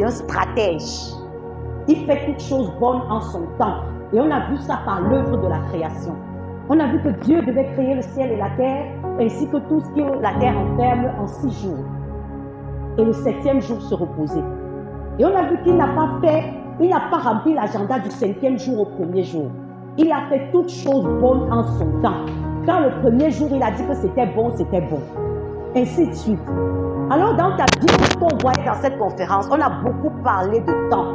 c'est un stratège. Il fait toutes choses bonnes en son temps. Et on a vu ça par l'œuvre de la création. On a vu que Dieu devait créer le ciel et la terre, ainsi que tout ce que la terre enferme en 6 jours. Et le 7e jour se reposer. Et on a vu qu'il n'a pas rempli l'agenda du 5e jour au 1er jour. Il a fait toutes choses bonnes en son temps. Quand le 1er jour, il a dit que c'était bon, c'était bon. Ainsi de suite. Alors dans ta Bible, ce qu'on voyait dans cette conférence, on a beaucoup parlé de temps.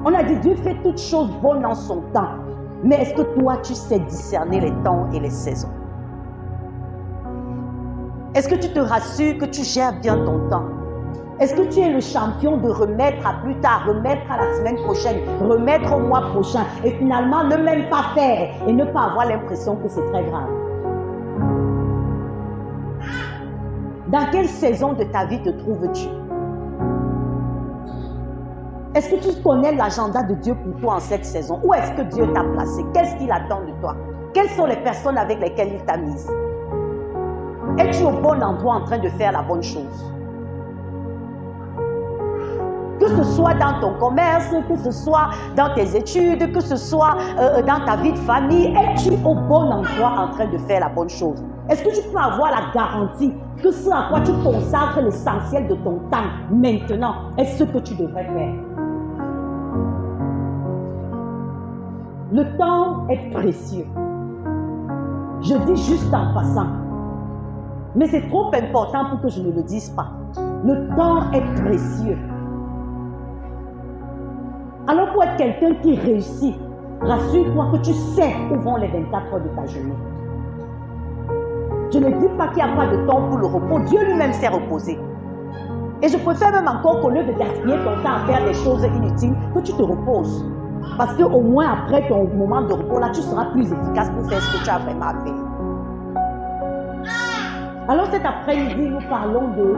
On a dit Dieu fait toutes choses bonnes en son temps. Mais est-ce que toi, tu sais discerner les temps et les saisons? Est-ce que tu te rassures que tu gères bien ton temps? Est-ce que tu es le champion de remettre à plus tard, remettre à la semaine prochaine, remettre au mois prochain et finalement ne même pas faire et ne pas avoir l'impression que c'est très grave? Dans quelle saison de ta vie te trouves-tu? Est-ce que tu connais l'agenda de Dieu pour toi en cette saison? Où est-ce que Dieu t'a placé? Qu'est-ce qu'il attend de toi? Quelles sont les personnes avec lesquelles il t'a mise? Es-tu au bon endroit en train de faire la bonne chose? Que ce soit dans ton commerce, que ce soit dans tes études, que ce soit dans ta vie de famille, es-tu au bon endroit en train de faire la bonne chose? Est-ce que tu peux avoir la garantie que ce à quoi tu consacres l'essentiel de ton temps maintenant est ce que tu devrais faire? Le temps est précieux. Je dis juste en passant. Mais c'est trop important pour que je ne le dise pas. Le temps est précieux. Alors pour être quelqu'un qui réussit, rassure-toi que tu sais où vont les 24 heures de ta journée. Je ne dis pas qu'il n'y a pas de temps pour le repos. Dieu lui-même s'est reposé. Et je préfère même encore qu'au lieu de gaspiller ton temps à faire des choses inutiles, que tu te reposes. Parce qu'au moins après ton moment de repos, là, tu seras plus efficace pour faire ce que tu as vraiment à faire. Alors cet après-midi, nous parlons de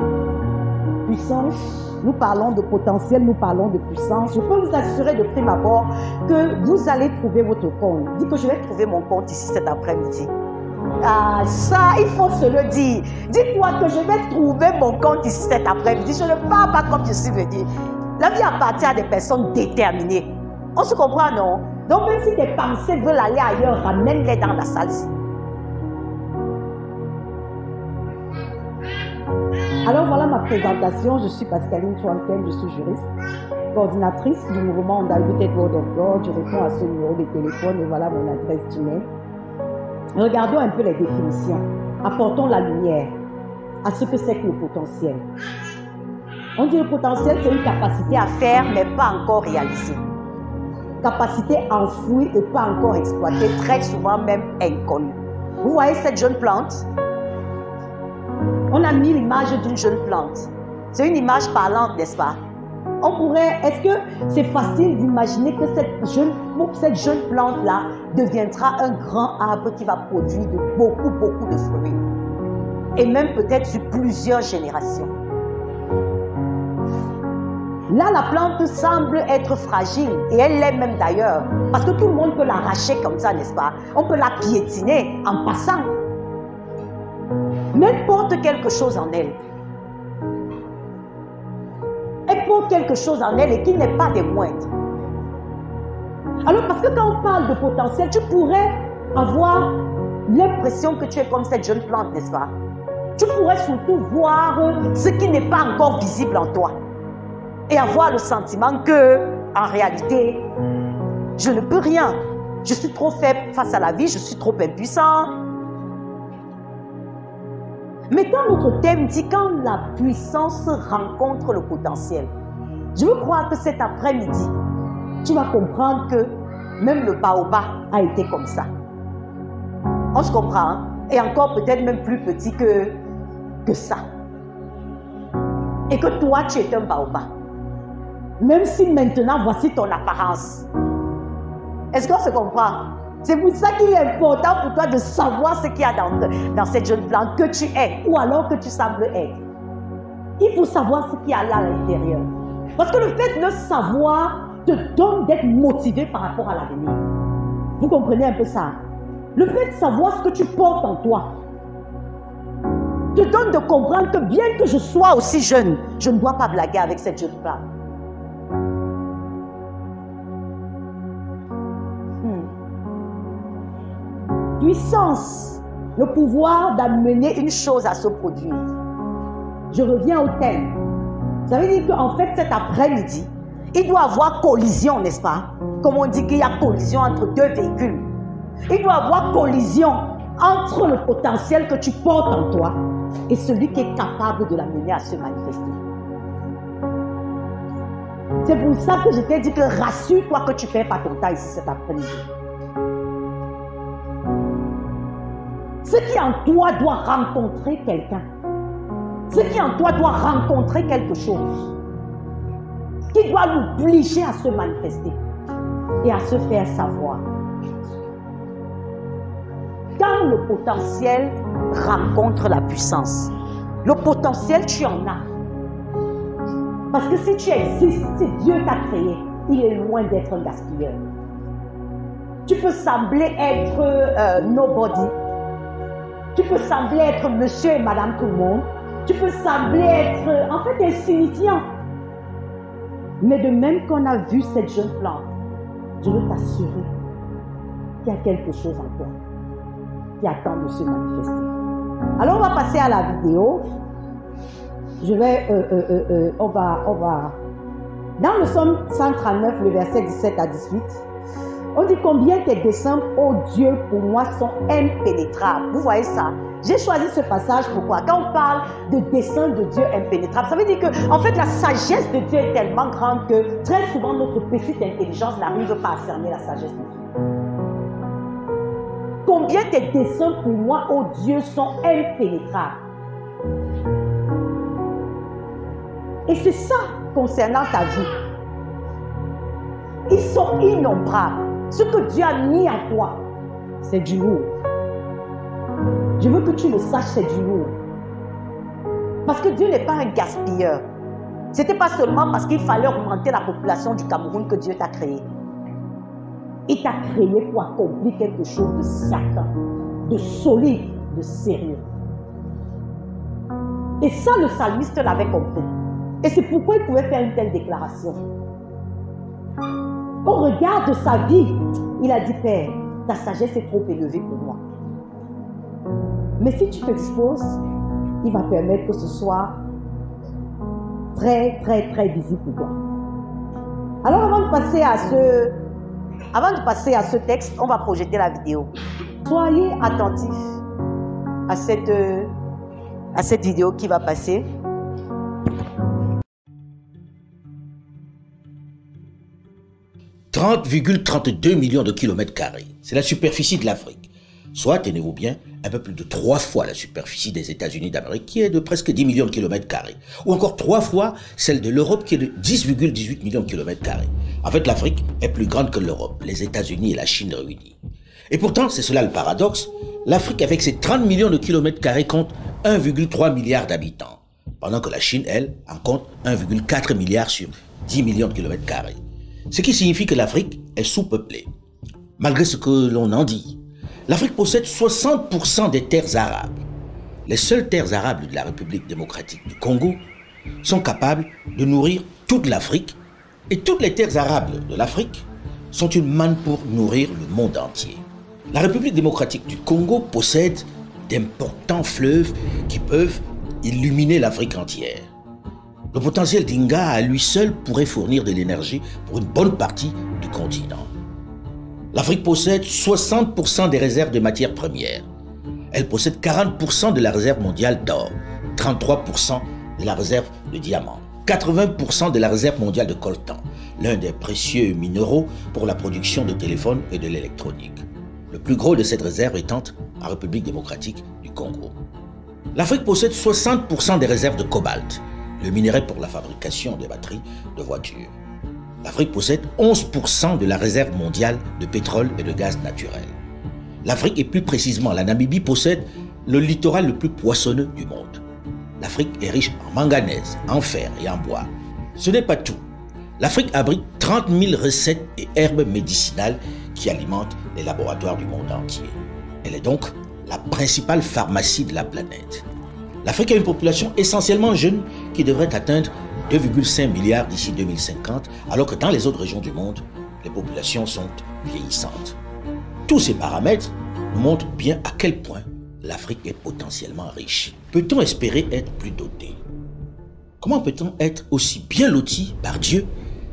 puissance, nous parlons de potentiel, nous parlons de puissance. Je peux vous assurer de prime abord que vous allez trouver votre compte. Dis que je vais trouver mon compte ici cet après-midi. Ah, ça, il faut se le dire. Dis-toi que je vais trouver mon compte ici cet après-midi. Je ne parle pas comme je suis venu. La vie appartient à des personnes déterminées. On se comprend, non? Donc même si tes pensées veulent aller ailleurs, ramène-les dans la salle-ci. Alors voilà ma présentation. Je suis Pascaline Chouanken, je suis juriste, coordinatrice du mouvement Undiluted Word of God. Je réponds à ce numéro de téléphone et voilà mon adresse d'email. Regardons un peu les définitions. Apportons la lumière à ce que c'est que le potentiel. On dit le potentiel, c'est une capacité à faire mais pas encore réalisée. Capacité enfouie et pas encore exploitée, très souvent même inconnue. Vous voyez cette jeune plante? On a mis l'image d'une jeune plante. C'est une image parlante, n'est-ce pas? On pourrait, est-ce que c'est facile d'imaginer que cette jeune plante-là deviendra un grand arbre qui va produire beaucoup de fruits? Et même peut-être sur plusieurs générations. Là, la plante semble être fragile, et elle l'est même d'ailleurs, parce que tout le monde peut l'arracher comme ça, n'est-ce pas? On peut la piétiner en passant. Mais elle porte quelque chose en elle. Elle porte quelque chose en elle et qui n'est pas des moindres. Alors, parce que quand on parle de potentiel, tu pourrais avoir l'impression que tu es comme cette jeune plante, n'est-ce pas? Tu pourrais surtout voir ce qui n'est pas encore visible en toi. Et avoir le sentiment que, en réalité, je ne peux rien. Je suis trop faible face à la vie, je suis trop impuissant. Mais quand notre thème dit quand la puissance rencontre le potentiel, je veux croire que cet après-midi, tu vas comprendre que même le baobab a été comme ça. On se comprend, hein? Et encore peut-être même plus petit que ça. Et que toi, tu es un baobab. Même si maintenant, voici ton apparence. Est-ce qu'on se comprend? C'est pour ça qu'il est important pour toi de savoir ce qu'il y a dans cette jeune plante que tu es, ou alors que tu sembles être. Il faut savoir ce qu'il y a là à l'intérieur. Parce que le fait de savoir te donne d'être motivé par rapport à l'avenir. Vous comprenez un peu ça? Le fait de savoir ce que tu portes en toi te donne de comprendre que bien que je sois aussi jeune, je ne dois pas blaguer avec cette jeune femme. Puissance, le pouvoir d'amener une chose à se produire. Je reviens au thème. Ça veut dire qu'en fait, cet après-midi, il doit y avoir collision, n'est-ce pas? Comme on dit qu'il y a collision entre deux véhicules. Il doit y avoir collision entre le potentiel que tu portes en toi et celui qui est capable de l'amener à se manifester. C'est pour ça que je t'ai dit que rassure-toi que tu ne fais pas ton tas ici cet après-midi. Ce qui en toi doit rencontrer quelqu'un. Ce qui en toi doit rencontrer quelque chose. Qui doit l'obliger à se manifester et à se faire savoir. Quand le potentiel rencontre la puissance, le potentiel, tu en as. Parce que si tu existes, si Dieu t'a créé, il est loin d'être un gaspilleur. Tu peux sembler être nobody. Tu peux sembler être monsieur et madame tout le monde. Tu peux sembler être, en fait, insignifiant. Mais de même qu'on a vu cette jeune plante, je veux t'assurer qu'il y a quelque chose en toi qui attend de se manifester. Alors, on va passer à la vidéo. Je vais, on va. Dans le psaume 139, le verset 17 à 18, on dit combien tes desseins, ô Dieu, pour moi, sont impénétrables. Vous voyez ça? J'ai choisi ce passage pourquoi? Quand on parle de dessein de Dieu impénétrable, ça veut dire que, en fait, la sagesse de Dieu est tellement grande que très souvent notre petite intelligence n'arrive pas à cerner la sagesse de Dieu. Combien tes desseins pour moi, ô Dieu, sont impénétrables. Et c'est ça concernant ta vie. Ils sont innombrables. Ce que Dieu a mis en toi, c'est du lourd. Je veux que tu le saches, c'est du lourd. Parce que Dieu n'est pas un gaspilleur. Ce n'était pas seulement parce qu'il fallait augmenter la population du Cameroun que Dieu t'a créé. Il t'a créé pour accomplir quelque chose de certain, de solide, de sérieux. Et ça, le psalmiste l'avait compris. Et c'est pourquoi il pouvait faire une telle déclaration. Au regard de sa vie, il a dit, Père, ta sagesse est trop élevée pour moi. Mais si tu te disposes, il va permettre que ce soit très, très, très visible pour toi. Alors, avant de passer à ce texte, on va projeter la vidéo. Soyez attentifs à cette vidéo qui va passer. « 30,32 millions de kilomètres carrés. C'est la superficie de l'Afrique. Soit, tenez-vous bien, un peu plus de 3 fois la superficie des États-Unis d'Amérique, qui est de presque 10 millions de kilomètres carrés. Ou encore 3 fois celle de l'Europe, qui est de 10,18 millions de kilomètres carrés. En fait, l'Afrique est plus grande que l'Europe, les États-Unis et la Chine réunis. Et pourtant, c'est cela le paradoxe, l'Afrique, avec ses 30 millions de kilomètres carrés, compte 1,3 milliard d'habitants. Pendant que la Chine, elle, en compte 1,4 milliard sur 10 millions de kilomètres carrés. Ce qui signifie que l'Afrique est sous-peuplée. Malgré ce que l'on en dit, l'Afrique possède 60% des terres arables. Les seules terres arables de la République démocratique du Congo sont capables de nourrir toute l'Afrique et toutes les terres arables de l'Afrique sont une manne pour nourrir le monde entier. La République démocratique du Congo possède d'importants fleuves qui peuvent illuminer l'Afrique entière. Le potentiel d'Inga à lui seul pourrait fournir de l'énergie pour une bonne partie du continent. L'Afrique possède 60% des réserves de matières premières. Elle possède 40% de la réserve mondiale d'or, 33% de la réserve de diamants, 80% de la réserve mondiale de coltan, l'un des précieux minéraux pour la production de téléphones et de l'électronique. Le plus gros de cette réserve étant en République démocratique du Congo. L'Afrique possède 60% des réserves de cobalt, le minerai pour la fabrication des batteries de voitures. L'Afrique possède 11% de la réserve mondiale de pétrole et de gaz naturel. L'Afrique, et plus précisément la Namibie, possède le littoral le plus poissonneux du monde. L'Afrique est riche en manganèse, en fer et en bois. Ce n'est pas tout. L'Afrique abrite 30 000 recettes et herbes médicinales qui alimentent les laboratoires du monde entier. Elle est donc la principale pharmacie de la planète. L'Afrique a une population essentiellement jeune qui devrait atteindre 2,5 milliards d'ici 2050, alors que dans les autres régions du monde, les populations sont vieillissantes. Tous ces paramètres nous montrent bien à quel point l'Afrique est potentiellement riche. Peut-on espérer être plus doté? Comment peut-on être aussi bien loti par Dieu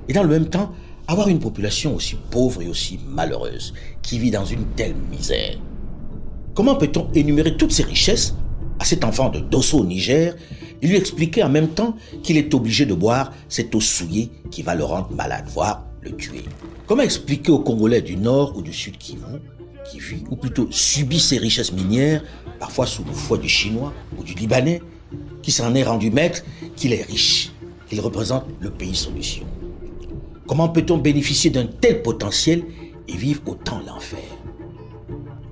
et dans le même temps avoir une population aussi pauvre et aussi malheureuse qui vit dans une telle misère? Comment peut-on énumérer toutes ces richesses à cet enfant de Dosso au Niger et lui expliquer en même temps qu'il est obligé de boire cette eau souillée qui va le rendre malade, voire le tuer? Comment expliquer aux Congolais du Nord ou du Sud Kivu, qui vit ou plutôt subit ces richesses minières, parfois sous le fouet du Chinois ou du Libanais, qui s'en est rendu maître, qu'il est riche, qu'il représente le pays solution? Comment peut-on bénéficier d'un tel potentiel et vivre autant l'enfer?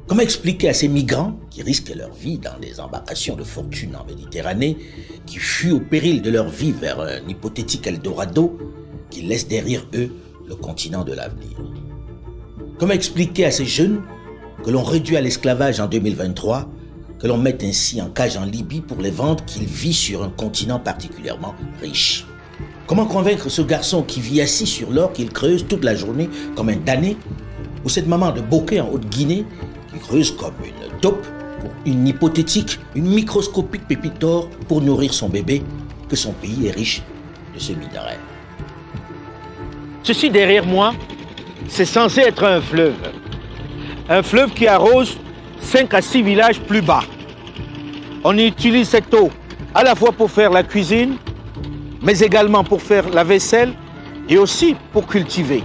Comment expliquer à ces migrants qui risquent leur vie dans des embarcations de fortune en Méditerranée, qui fuient au péril de leur vie vers un hypothétique Eldorado, qui laissent derrière eux le continent de l'avenir? Comment expliquer à ces jeunes que l'on réduit à l'esclavage en 2023, que l'on met ainsi en cage en Libye pour les vendre qu'ils vivent sur un continent particulièrement riche? Comment convaincre ce garçon qui vit assis sur l'or qu'il creuse toute la journée comme un damné, ou cette maman de Bokeh en Haute-Guinée qui creuse comme une taupe pour une hypothétique, une microscopique pépite d'or pour nourrir son bébé, que son pays est riche de ce minerai? Ceci derrière moi, c'est censé être un fleuve. Un fleuve qui arrose 5 à 6 villages plus bas. On utilise cette eau à la fois pour faire la cuisine, mais également pour faire la vaisselle et aussi pour cultiver.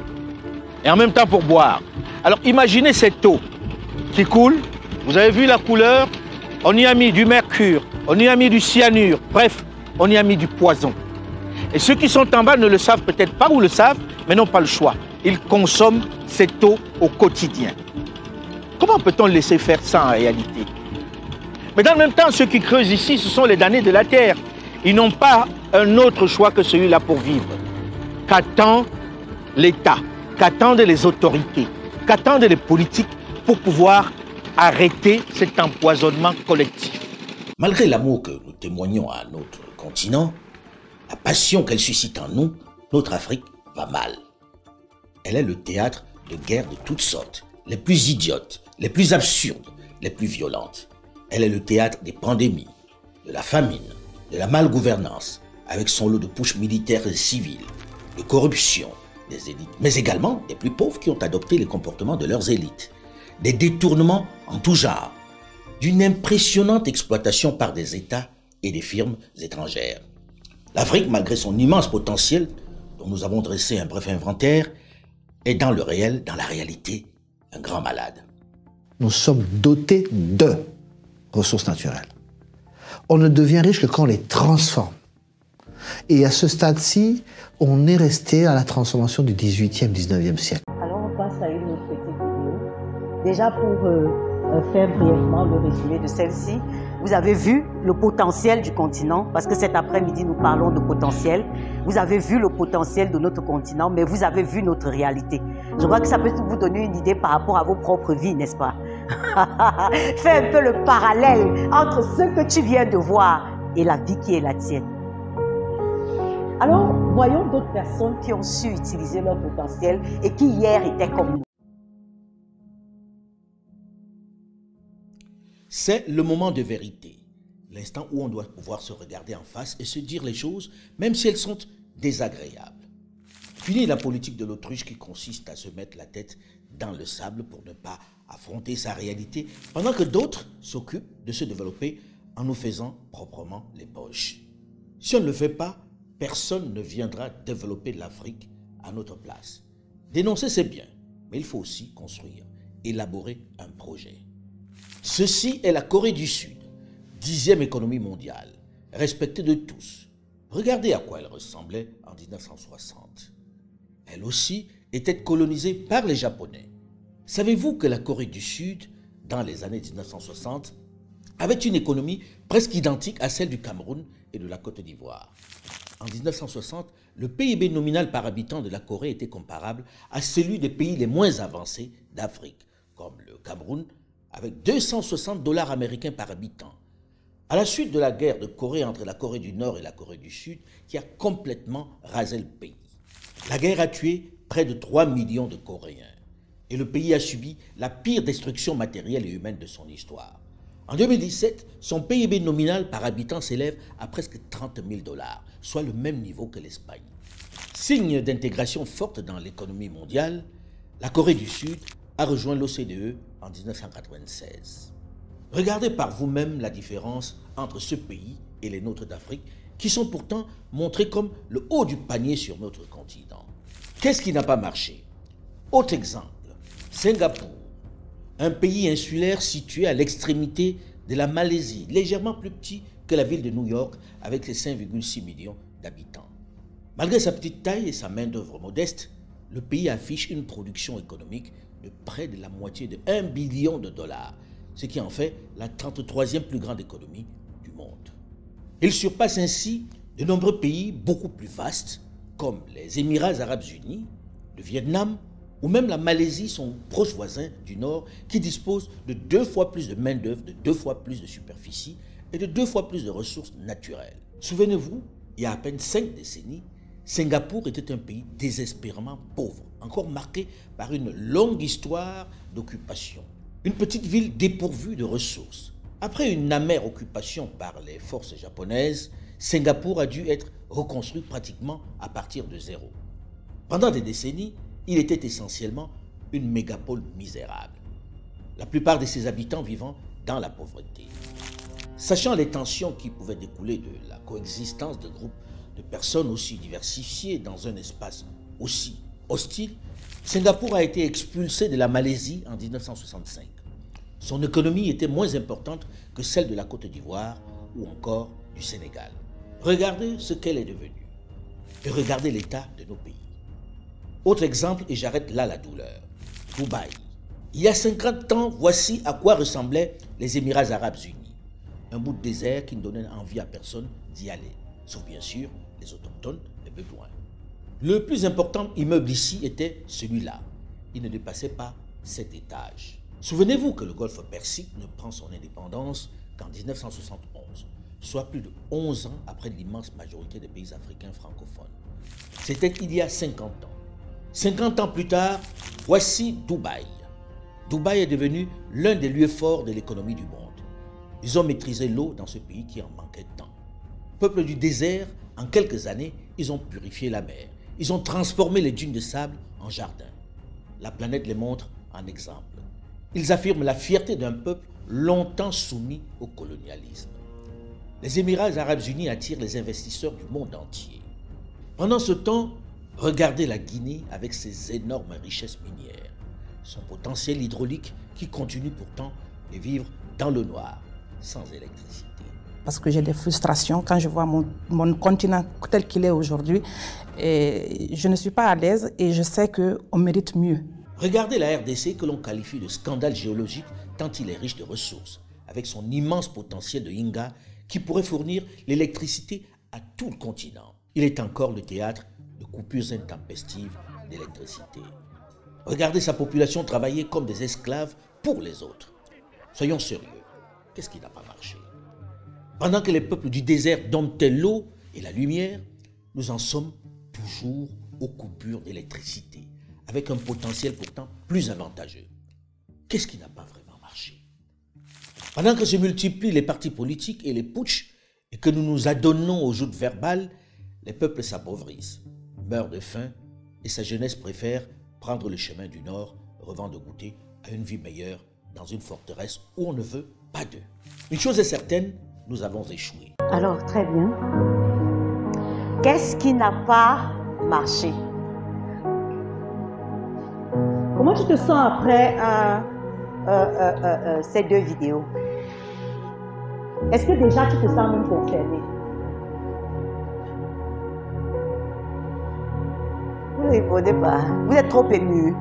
Et en même temps pour boire. Alors imaginez cette eau qui coule. Vous avez vu la couleur? On y a mis du mercure, on y a mis du cyanure, bref, on y a mis du poison. Et ceux qui sont en bas ne le savent peut-être pas ou le savent, mais n'ont pas le choix. Ils consomment cette eau au quotidien. Comment peut-on laisser faire ça en réalité? Mais dans le même temps, ceux qui creusent ici, ce sont les damnés de la terre. Ils n'ont pas un autre choix que celui-là pour vivre. Qu'attend l'État? Qu'attendent les autorités? Qu'attendent les politiques pour pouvoir arrêter cet empoisonnement collectif? Malgré l'amour que nous témoignons à notre continent, la passion qu'elle suscite en nous, notre Afrique va mal. Elle est le théâtre de guerres de toutes sortes, les plus idiotes, les plus absurdes, les plus violentes. Elle est le théâtre des pandémies, de la famine, de la malgouvernance, avec son lot de pushs militaires et civils, de corruption des élites, mais également des plus pauvres qui ont adopté les comportements de leurs élites, des détournements en tout genre, d'une impressionnante exploitation par des États et des firmes étrangères. L'Afrique, malgré son immense potentiel, dont nous avons dressé un bref inventaire, est dans le réel, dans la réalité, un grand malade. Nous sommes dotés de ressources naturelles. On ne devient riche que quand on les transforme. Et à ce stade-ci, on est resté à la transformation du 18e, 19e siècle. Alors on passe à une autre petite vidéo. Déjà pour faire brièvement le résumé de celle-ci, vous avez vu le potentiel du continent, parce que cet après-midi nous parlons de potentiel. Vous avez vu le potentiel de notre continent, mais vous avez vu notre réalité. Je crois que ça peut vous donner une idée par rapport à vos propres vies, n'est-ce pas? Fais un peu le parallèle entre ce que tu viens de voir et la vie qui est la tienne. Alors, voyons d'autres personnes qui ont su utiliser leur potentiel et qui hier étaient comme nous. C'est le moment de vérité, l'instant où on doit pouvoir se regarder en face et se dire les choses, même si elles sont désagréables. Fini la politique de l'autruche qui consiste à se mettre la tête dans le sable pour ne pas affronter sa réalité, pendant que d'autres s'occupent de se développer en nous faisant proprement les poches. Si on ne le fait pas, personne ne viendra développer l'Afrique à notre place. Dénoncer, c'est bien, mais il faut aussi construire, élaborer un projet. Ceci est la Corée du Sud, 10e économie mondiale, respectée de tous. Regardez à quoi elle ressemblait en 1960. Elle aussi était colonisée par les Japonais. Savez-vous que la Corée du Sud, dans les années 1960, avait une économie presque identique à celle du Cameroun et de la Côte d'Ivoire? En 1960, le PIB nominal par habitant de la Corée était comparable à celui des pays les moins avancés d'Afrique, comme le Cameroun, avec 260 $ américains par habitant. À la suite de la guerre de Corée entre la Corée du Nord et la Corée du Sud, qui a complètement rasé le pays. La guerre a tué près de 3 millions de Coréens et le pays a subi la pire destruction matérielle et humaine de son histoire. En 2017, son PIB nominal par habitant s'élève à presque 30 000 $, soit le même niveau que l'Espagne. Signe d'intégration forte dans l'économie mondiale, la Corée du Sud a rejoint l'OCDE en 1996. Regardez par vous-même la différence entre ce pays et les nôtres d'Afrique, qui sont pourtant montrés comme le haut du panier sur notre continent. Qu'est-ce qui n'a pas marché? Autre exemple, Singapour, un pays insulaire situé à l'extrémité de la Malaisie, légèrement plus petit que la ville de New York avec ses 5,6 millions d'habitants. Malgré sa petite taille et sa main-d'œuvre modeste, le pays affiche une production économique de près de la moitié de 1 billion de dollars, ce qui en fait la 33e plus grande économie du monde. Il surpasse ainsi de nombreux pays beaucoup plus vastes, comme les Émirats arabes unis, le Vietnam ou même la Malaisie, son proche voisin du Nord, qui dispose de 2 fois plus de main-d'œuvre, de 2 fois plus de superficie et de 2 fois plus de ressources naturelles. Souvenez-vous, il y a à peine 5 décennies, Singapour était un pays désespérément pauvre, encore marqué par une longue histoire d'occupation. Une petite ville dépourvue de ressources. Après une amère occupation par les forces japonaises, Singapour a dû être reconstruit pratiquement à partir de zéro. Pendant des décennies, il était essentiellement une mégapole misérable. La plupart de ses habitants vivant dans la pauvreté. Sachant les tensions qui pouvaient découler de la coexistence de groupes de personnes aussi diversifiées dans un espace aussi hostile, Singapour a été expulsé de la Malaisie en 1965. Son économie était moins importante que celle de la Côte d'Ivoire ou encore du Sénégal. Regardez ce qu'elle est devenue et regardez l'état de nos pays. Autre exemple, et j'arrête là la douleur, Dubaï. Il y a 50 ans, voici à quoi ressemblaient les Émirats arabes unis. Un bout de désert qui ne donnait envie à personne d'y aller, sauf bien sûr les autochtones, les bédouins. Le plus important immeuble ici était celui-là. Il ne dépassait pas 7 étages. Souvenez-vous que le golfe Persique ne prend son indépendance qu'en 1971, soit plus de 11 ans après l'immense majorité des pays africains francophones. C'était il y a 50 ans. 50 ans plus tard, voici Dubaï. Dubaï est devenu l'un des lieux forts de l'économie du monde. Ils ont maîtrisé l'eau dans ce pays qui en manquait tant. Peuple du désert, en quelques années, ils ont purifié la mer. Ils ont transformé les dunes de sable en jardins. La planète les montre en exemple. Ils affirment la fierté d'un peuple longtemps soumis au colonialisme. Les Émirats arabes unis attirent les investisseurs du monde entier. Pendant ce temps, regardez la Guinée avec ses énormes richesses minières, son potentiel hydraulique qui continue pourtant de vivre dans le noir, sans électricité. Parce que j'ai des frustrations quand je vois mon continent tel qu'il est aujourd'hui. Et je ne suis pas à l'aise et je sais qu'on mérite mieux. Regardez la RDC que l'on qualifie de scandale géologique tant il est riche de ressources, avec son immense potentiel de Inga qui pourrait fournir l'électricité à tout le continent. Il est encore le théâtre de coupures intempestives d'électricité. Regardez sa population travailler comme des esclaves pour les autres. Soyons sérieux, qu'est-ce qui n'a pas marché? Pendant que les peuples du désert domptaient l'eau et la lumière, nous en sommes toujours aux coupures d'électricité, avec un potentiel pourtant plus avantageux. Qu'est-ce qui n'a pas vraiment marché? Pendant que se multiplient les partis politiques et les putschs, et que nous nous adonnons aux joutes verbales, les peuples s'appauvrissent, meurent de faim, et sa jeunesse préfère prendre le chemin du Nord, rêvant de goûter à une vie meilleure dans une forteresse où on ne veut pas d'eux. Une chose est certaine, nous avons échoué. Alors, très bien. Qu'est-ce qui n'a pas marché? Comment tu te sens après ces 2 vidéos? Est-ce que déjà tu te sens même concerné? Vous ne répondez pas. Vous êtes trop ému.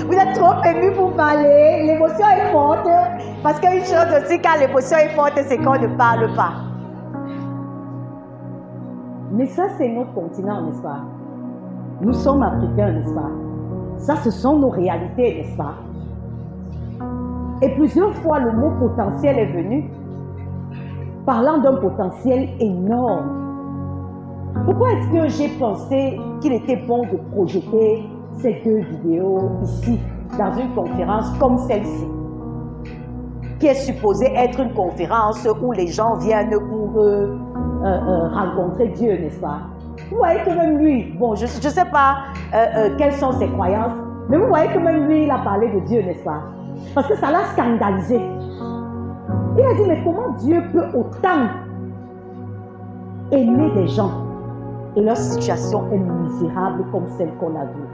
Vous êtes trop ému pour parler. L'émotion est forte. Parce qu'une chose aussi, quand l'émotion est forte, c'est qu'on ne parle pas. Mais ça, c'est notre continent, n'est-ce pas? Nous sommes africains, n'est-ce pas? Ça, ce sont nos réalités, n'est-ce pas? Et plusieurs fois, le mot potentiel est venu, parlant d'un potentiel énorme. Pourquoi est-ce que j'ai pensé qu'il était bon de projeter ces deux vidéos ici, dans une conférence comme celle-ci, qui est supposée être une conférence où les gens viennent pour rencontrer Dieu, n'est-ce pas? Vous voyez que même lui, bon, je ne sais pas quelles sont ses croyances, mais vous voyez que même lui, il a parlé de Dieu, n'est-ce pas? Parce que ça l'a scandalisé. Il a dit, mais comment Dieu peut autant aimer des gens et leur situation est misérable comme celle qu'on a vue?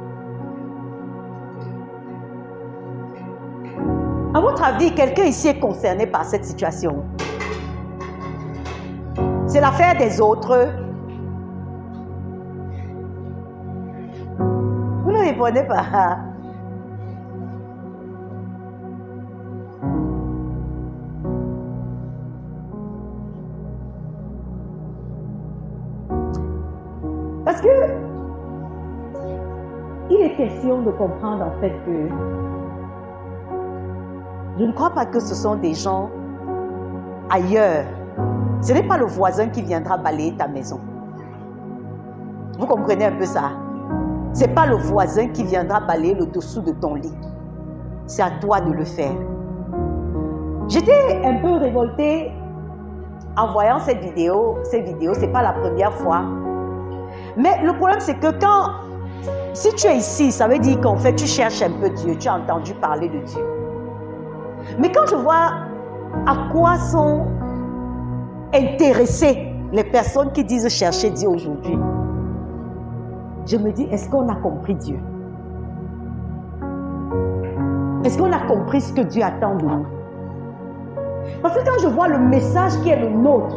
À votre avis, quelqu'un ici est concerné par cette situation? C'est l'affaire des autres. Vous ne répondez pas. Parce que il est question de comprendre en fait que je ne crois pas que ce sont des gens ailleurs. Ce n'est pas le voisin qui viendra balayer ta maison. Vous comprenez un peu ça? Ce n'est pas le voisin qui viendra balayer le dessous de ton lit. C'est à toi de le faire. J'étais un peu révoltée en voyant cette vidéo. Ces vidéos, ce n'est pas la première fois. Mais le problème, c'est que si tu es ici, ça veut dire qu'en fait, tu cherches un peu Dieu. Tu as entendu parler de Dieu. Mais quand je vois à quoi sont intéressées les personnes qui disent chercher Dieu aujourd'hui, je me dis, est-ce qu'on a compris Dieu? Est-ce qu'on a compris ce que Dieu attend de nous? Parce que quand je vois le message qui est le nôtre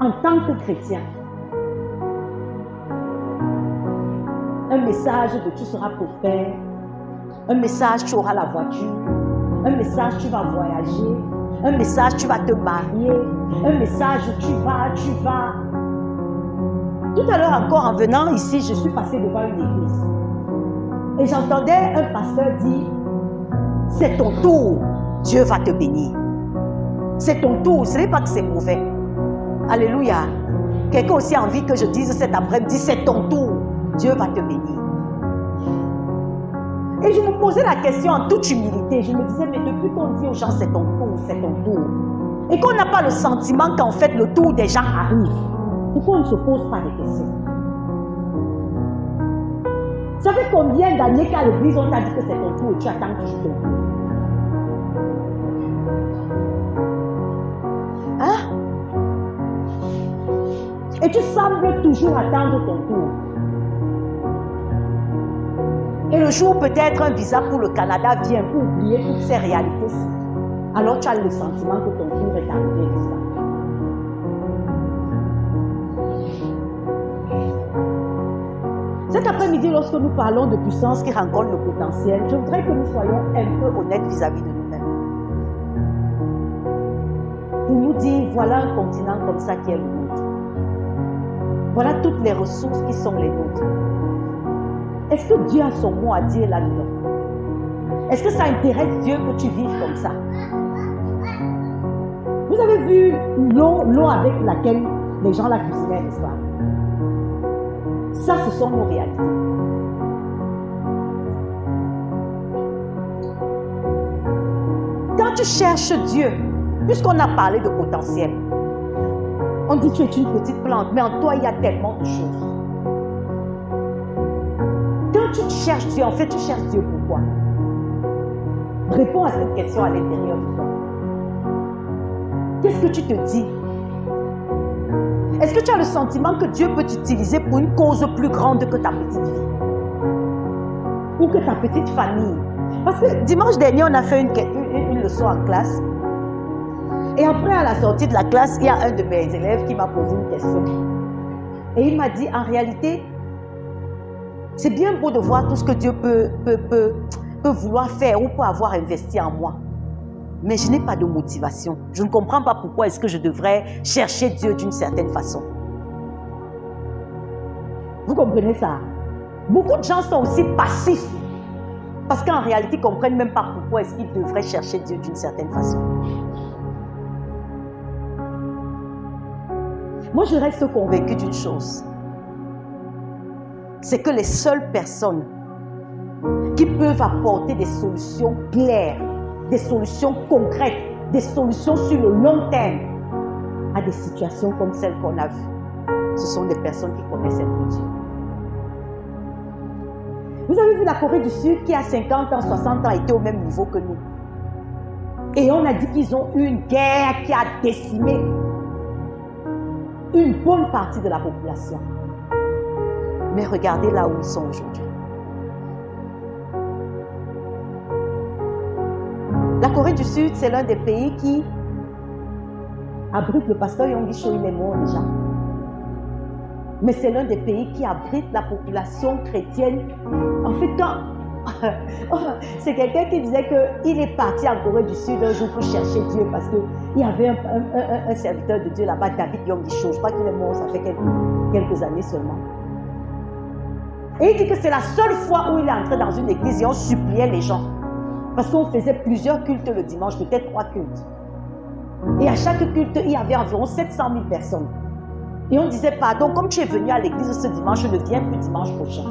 en tant que chrétien, un message de tu seras prospère, un message tu auras la voiture, un message tu vas voyager, un message tu vas te marier, un message tu vas. Tout à l'heure encore en venant ici, je suis passée devant une église et j'entendais un pasteur dire, c'est ton tour, Dieu va te bénir. C'est ton tour, ce n'est pas que c'est mauvais. Alléluia. Quelqu'un aussi a envie que je dise cet après-midi, c'est ton tour, Dieu va te bénir. Et je me posais la question en toute humilité. Je me disais, mais depuis qu'on dit aux gens c'est ton tour, et qu'on n'a pas le sentiment qu'en fait le tour des gens arrive, pourquoi on ne se pose pas des questions? Ça fait combien d'années qu'à l'église on t'a dit que c'est ton tour et tu attends toujours ton tour? Hein? Et tu sembles toujours attendre ton tour. Et le jour peut-être un visa pour le Canada vient pour oublier toutes ces réalités. Alors tu as le sentiment que ton tour est arrivé, n'est-ce pas? Cet après-midi, lorsque nous parlons de puissance qui rencontre le potentiel, je voudrais que nous soyons un peu honnêtes vis-à-vis de nous-mêmes. Pour nous dire, voilà un continent comme ça qui est le nôtre. Voilà toutes les ressources qui sont les nôtres. Est-ce que Dieu a son mot à dire là-dedans? Est-ce que ça intéresse Dieu que tu vives comme ça? Vous avez vu l'eau avec laquelle les gens la cuisinaient, n'est-ce pas? Ça, ce sont nos réalités. Quand tu cherches Dieu, puisqu'on a parlé de potentiel, on dit tu es une petite plante, mais en toi, il y a tellement de choses. Quand tu cherches Dieu, en fait, tu cherches Dieu pourquoi? Réponds à cette question à l'intérieur de toi. Qu'est-ce que tu te dis? Est-ce que tu as le sentiment que Dieu peut t'utiliser pour une cause plus grande que ta petite vie? Ou que ta petite famille? Parce que dimanche dernier, on a fait une leçon en classe. Et après, à la sortie de la classe, il y a un de mes élèves qui m'a posé une question. Et il m'a dit, en réalité, c'est bien beau de voir tout ce que Dieu peut vouloir faire ou peut avoir investi en moi. Mais je n'ai pas de motivation. Je ne comprends pas pourquoi est-ce que je devrais chercher Dieu d'une certaine façon. Vous comprenez ça? Beaucoup de gens sont aussi passifs. Parce qu'en réalité, ils ne comprennent même pas pourquoi est-ce qu'ils devraient chercher Dieu d'une certaine façon. Moi, je reste convaincue d'une chose. C'est que les seules personnes qui peuvent apporter des solutions claires, des solutions concrètes, des solutions sur le long terme à des situations comme celles qu'on a vues, ce sont des personnes qui connaissent un Dieu. Vous avez vu la Corée du Sud qui, à 50 ans, 60 ans, était au même niveau que nous. Et on a dit qu'ils ont eu une guerre qui a décimé une bonne partie de la population. Mais regardez là où ils sont aujourd'hui. La Corée du Sud, c'est l'un des pays qui abrite le pasteur Yonggi Cho, il est mort déjà. Mais c'est l'un des pays qui abrite la population chrétienne. En fait, c'est quelqu'un qui disait qu'il est parti en Corée du Sud un jour pour chercher Dieu parce qu'il y avait un serviteur de Dieu là-bas, David Yonggi Cho. Je crois qu'il est mort, ça fait quelques années seulement. Et il dit que c'est la seule fois où il est entré dans une église et on suppliait les gens. Parce qu'on faisait plusieurs cultes le dimanche, peut-être 3 cultes. Et à chaque culte, il y avait environ 700 000 personnes. Et on disait, pardon, comme tu es venu à l'église ce dimanche, ne viens plus dimanche prochain.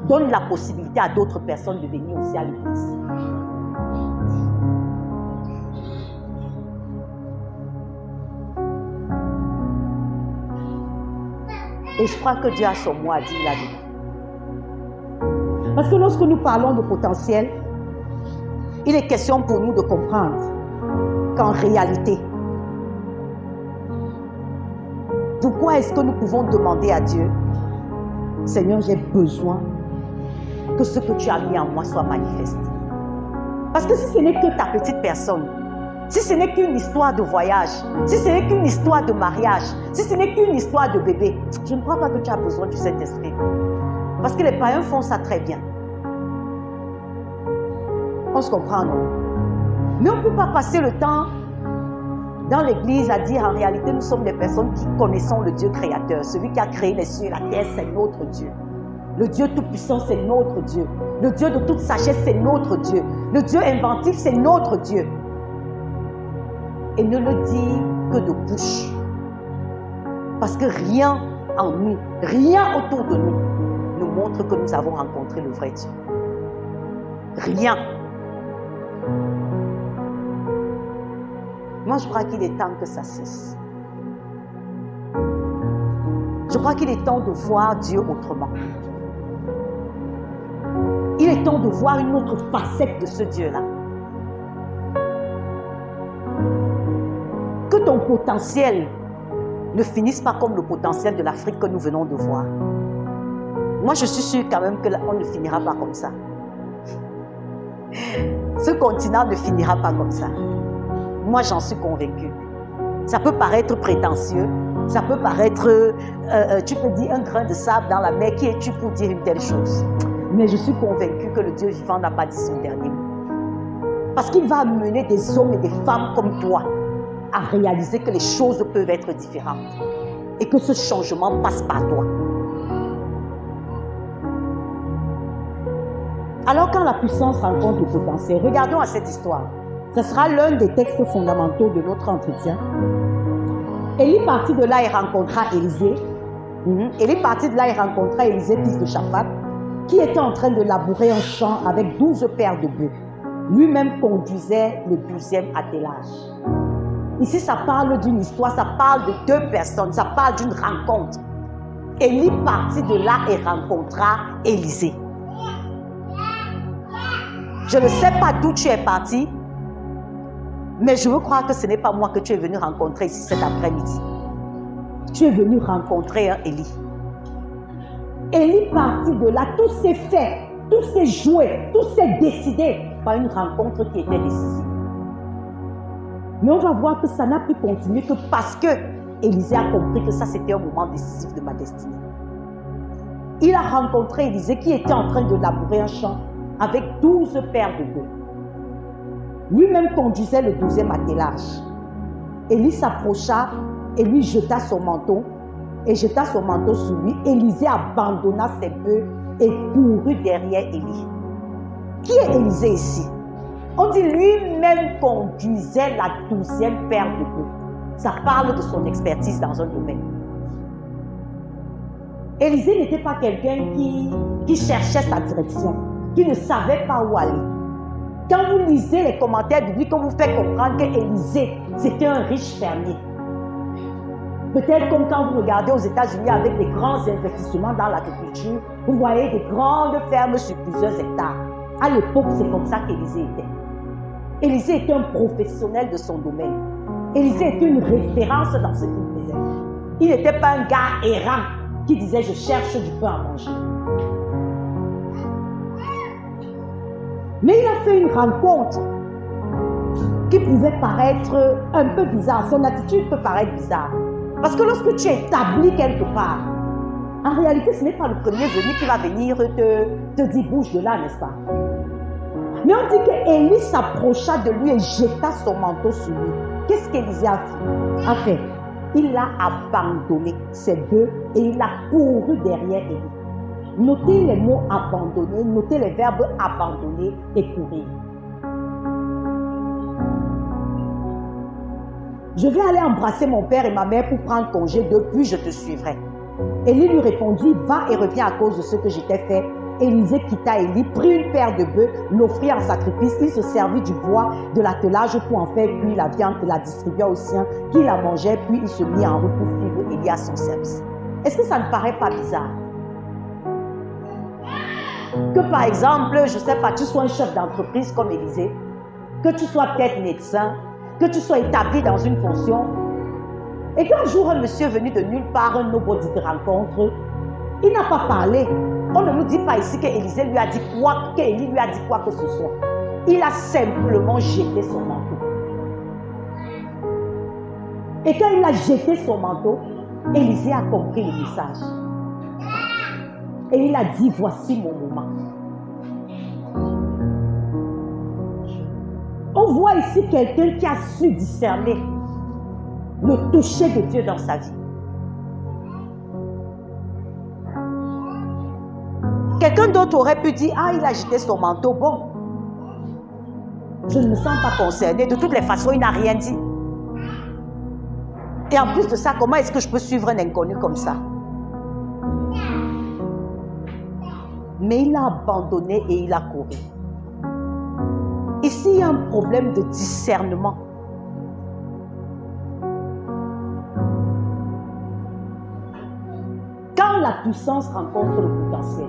Donne la possibilité à d'autres personnes de venir aussi à l'église. Et je crois que Dieu a son mot à dire là-dedans. Parce que lorsque nous parlons de potentiel, il est question pour nous de comprendre qu'en réalité, pourquoi est-ce que nous pouvons demander à Dieu, Seigneur, j'ai besoin que ce que tu as mis en moi soit manifeste. Parce que si ce n'est que ta petite personne, si ce n'est qu'une histoire de voyage, si ce n'est qu'une histoire de mariage, si ce n'est qu'une histoire de bébé, je ne crois pas que tu as besoin du Saint-Esprit. Parce que les païens font ça très bien. On se comprend, non? Mais on ne peut pas passer le temps dans l'église à dire en réalité nous sommes des personnes qui connaissons le Dieu créateur. Celui qui a créé les cieux et la terre, c'est notre Dieu. Le Dieu tout-puissant, c'est notre Dieu. Le Dieu de toute sagesse, c'est notre Dieu. Le Dieu inventif, c'est notre Dieu. Et ne le dire que de bouche. Parce que rien en nous, rien autour de nous, nous montre que nous avons rencontré le vrai Dieu. Rien. Moi, je crois qu'il est temps que ça cesse. Je crois qu'il est temps de voir Dieu autrement. Il est temps de voir une autre facette de ce Dieu-là. Que ton potentiel ne finisse pas comme le potentiel de l'Afrique que nous venons de voir. Moi, je suis sûre quand même qu'on ne finira pas comme ça. Ce continent ne finira pas comme ça. Moi, j'en suis convaincue. Ça peut paraître prétentieux, ça peut paraître, tu peux dire un grain de sable dans la mer, qui es-tu pour dire une telle chose? Mais je suis convaincue que le Dieu vivant n'a pas dit son dernier mot. Parce qu'il va amener des hommes et des femmes comme toi à réaliser que les choses peuvent être différentes et que ce changement passe par toi. Alors quand la puissance rencontre le potentiel, regardons à cette histoire. Ce sera l'un des textes fondamentaux de notre entretien. Élie partit de là et rencontra Élisée. Élie partit de là et rencontra Élisée, fils de Shaphat, qui était en train de labourer un champ avec 12 paires de bœufs. Lui-même conduisait le 12e attelage. Ici, ça parle d'une histoire, ça parle de 2 personnes, ça parle d'une rencontre. Élie partit de là et rencontra Élisée. Je ne sais pas d'où tu es parti, mais je veux croire que ce n'est pas moi que tu es venu rencontrer ici cet après-midi. Tu es venu rencontrer un Élie. Élie partit de là, tout s'est fait, tout s'est joué, tout s'est décidé par une rencontre qui était décisive. Mais on va voir que ça n'a pu continuer que parce que Élisée a compris que ça c'était un moment décisif de ma destinée. Il a rencontré Élisée qui était en train de labourer un champ avec 12 paires de bœufs. Lui-même conduisait le 12e attelage. Élie s'approcha et lui jeta son manteau et jeta son manteau sur lui. Élisée abandonna ses bœufs et courut derrière Élie. Qui est Élisée ici? On dit lui-même conduisait la 12e paire de bœufs. Ça parle de son expertise dans un domaine. Élisée n'était pas quelqu'un qui cherchait sa direction, qui ne savait pas où aller. Quand vous lisez les commentaires bibliques, on vous fait comprendre qu'Élisée, c'était un riche fermier. Peut-être comme quand vous regardez aux États-Unis avec des grands investissements dans l'agriculture, vous voyez des grandes fermes sur plusieurs hectares. À l'époque, c'est comme ça qu'Élisée était. Élisée était un professionnel de son domaine. Élisée était une référence dans ce qu'il faisait. Il n'était pas un gars errant qui disait « je cherche du pain à manger ». Mais il a fait une rencontre qui pouvait paraître un peu bizarre. Son attitude peut paraître bizarre. Parce que lorsque tu es établi quelque part, en réalité, ce n'est pas le premier venu qui va venir te dire « bouge de là », n'est-ce pas? Mais on dit qu'Élie s'approcha de lui et jeta son manteau sur lui. Qu'est-ce qu'Élisée a fait? En fait, il a abandonné ses bœufs et il a couru derrière Élie. Notez les mots abandonner, notez les verbes abandonner et courir. Je vais aller embrasser mon père et ma mère pour prendre congé d'eux, puis je te suivrai. Élie lui répondit, va et reviens à cause de ce que je t'ai fait. Élisée quitta Élie, prit une paire de bœufs, l'offrit en sacrifice. Il se servit du bois de l'attelage pour en faire cuire la viande et la distribua aux siens qui la mangeaient, puis il se mit en route pour suivre Élie à son service. Est-ce que ça ne paraît pas bizarre? Que par exemple, je ne sais pas, tu sois un chef d'entreprise comme Élisée, que tu sois peut-être médecin, que tu sois établi dans une fonction, et qu'un jour un monsieur venu de nulle part, un nobody de rencontre, il n'a pas parlé. On ne nous dit pas ici qu'Élisée lui a dit quoi, qu'Élie lui a dit quoi que ce soit. Il a simplement jeté son manteau. Et quand il a jeté son manteau, Élisée a compris le message. Et il a dit, voici mon moment. On voit ici quelqu'un qui a su discerner le toucher de Dieu dans sa vie. Quelqu'un d'autre aurait pu dire, ah, il a jeté son manteau, bon, je ne me sens pas concerné. De toutes les façons, il n'a rien dit. Et en plus de ça, comment est-ce que je peux suivre un inconnu comme ça? Mais il a abandonné et il a couru. Ici, il y a un problème de discernement. Quand la puissance rencontre le potentiel,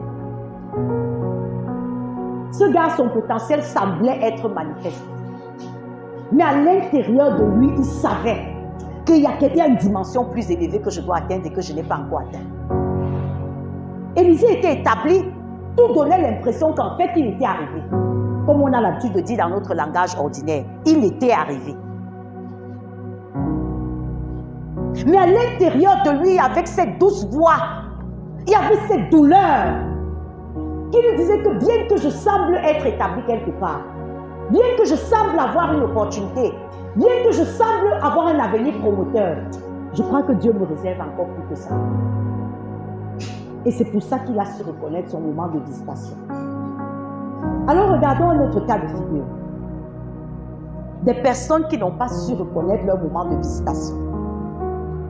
ce gars, son potentiel semblait être manifeste. Mais à l'intérieur de lui, il savait qu'il y a une dimension plus élevée que je dois atteindre et que je n'ai pas encore atteint. Élisée était établi, tout donnait l'impression qu'en fait, il était arrivé. Comme on a l'habitude de dire dans notre langage ordinaire, il était arrivé. Mais à l'intérieur de lui, avec cette douce voix, il y avait cette douleur qui lui disait que bien que je semble être établi quelque part, bien que je semble avoir une opportunité, bien que je semble avoir un avenir promoteur, je crois que Dieu me réserve encore plus que ça. Et c'est pour ça qu'il a su reconnaître son moment de visitation. Alors regardons un autre cas de figure. Des personnes qui n'ont pas su reconnaître leur moment de visitation.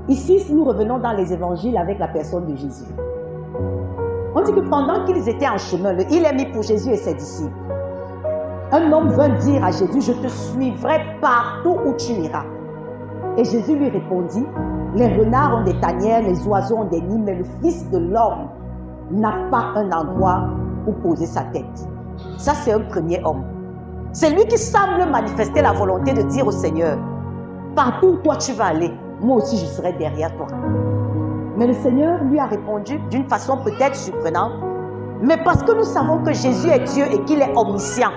Ici, nous revenons dans les évangiles avec la personne de Jésus. On dit que pendant qu'ils étaient en chemin, il est mis pour Jésus et ses disciples. Un homme vint dire à Jésus, je te suivrai partout où tu iras. Et Jésus lui répondit, les renards ont des tanières, les oiseaux ont des nids, mais le Fils de l'homme n'a pas un endroit où poser sa tête. Ça, c'est un premier homme. C'est lui qui semble manifester la volonté de dire au Seigneur, partout où toi tu vas aller, moi aussi je serai derrière toi. Mais le Seigneur lui a répondu d'une façon peut-être surprenante, mais parce que nous savons que Jésus est Dieu et qu'il est omniscient,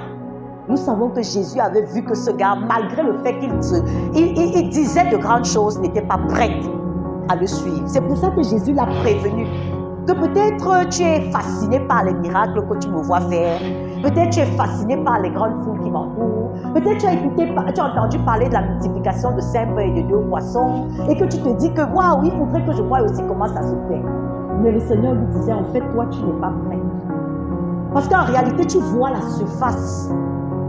nous savons que Jésus avait vu que ce gars, malgré le fait qu'il disait de grandes choses, n'était pas prêt à le suivre. C'est pour ça que Jésus l'a prévenu. Que peut-être tu es fasciné par les miracles que tu me vois faire. Peut-être tu es fasciné par les grandes foules qui m'entourent. Peut-être tu as entendu parler de la multiplication de 5 pains et de 2 poissons. Et que tu te dis que, waouh, il faudrait que je voie aussi comment ça se fait. Mais le Seigneur lui disait, en fait, toi, tu n'es pas prêt. Parce qu'en réalité, tu vois la surface.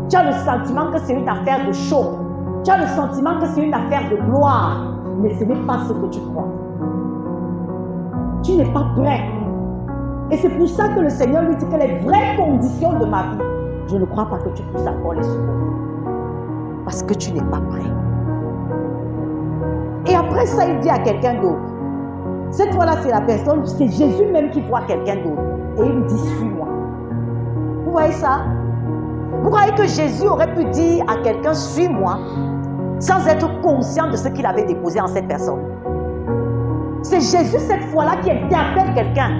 Tu as le sentiment que c'est une affaire de show. Tu as le sentiment que c'est une affaire de gloire. Mais ce n'est pas ce que tu crois. Tu n'es pas prêt. Et c'est pour ça que le Seigneur lui dit que les vraies conditions de ma vie, je ne crois pas que tu puisses encore les supporter. Parce que tu n'es pas prêt. Et après ça, il dit à quelqu'un d'autre. Cette fois-là, c'est la personne, c'est Jésus même qui voit quelqu'un d'autre. Et il lui dit, suis-moi. Vous voyez ça? Vous croyez que Jésus aurait pu dire à quelqu'un, suis-moi, sans être conscient de ce qu'il avait déposé en cette personne? C'est Jésus cette fois-là qui interpelle quelqu'un.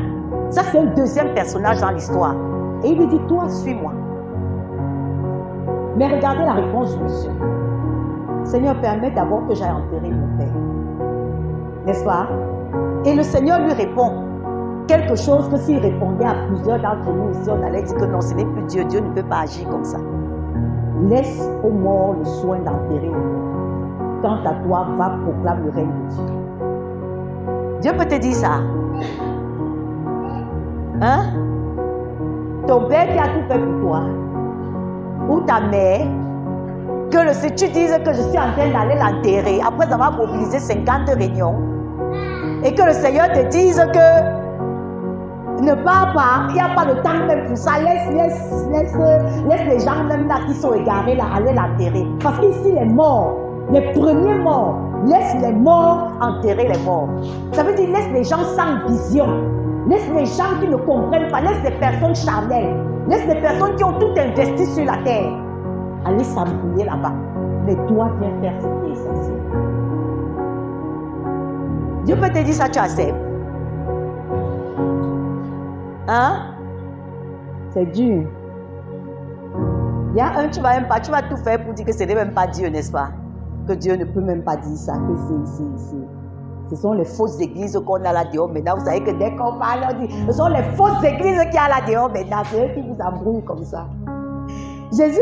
Ça, c'est un deuxième personnage dans l'histoire. Et il lui dit, toi, suis-moi. Mais regardez la réponse du monsieur. Seigneur, permets d'abord que j'aille enterrer mon père. N'est-ce pas? Et le Seigneur lui répond quelque chose que s'il répondait à plusieurs d'entre nous ici, on allait dire que non, ce n'est plus Dieu. Dieu ne peut pas agir comme ça. Laisse aux morts le soin d'enterrer le mort. Quant à toi, va proclamer le règne de Dieu. Dieu peut te dire ça. Hein? Ton père qui a tout fait pour toi, ou ta mère, que tu dises que je suis en train d'aller l'enterrer après avoir mobilisé 50 réunions, et que le Seigneur te dise que ne pars pas, il n'y a pas de temps même pour ça, laisse les gens même là qui sont égarés là aller l'enterrer. Parce qu'ici les morts, les premiers morts, laisse les morts enterrer les morts. Ça veut dire laisse les gens sans vision. Laisse les gens qui ne comprennent pas, laisse les personnes charnelles, laisse les personnes qui ont tout investi sur la terre. Allez s'embrouiller là-bas. Mais toi, viens faire ce qui est essentiel. Dieu peut te dire ça, tu acceptes. Hein? C'est dur. Il y a un, tu vas tout faire pour dire que ce n'est même pas Dieu, n'est-ce pas? Que Dieu ne peut même pas dire ça, que ce sont les fausses églises qu'on a là-dehors maintenant. Vous savez que dès qu'on parle, on dit, ce sont les fausses églises qu'il y a là-dehors maintenant. C'est eux qui vous embrouillent comme ça. Jésus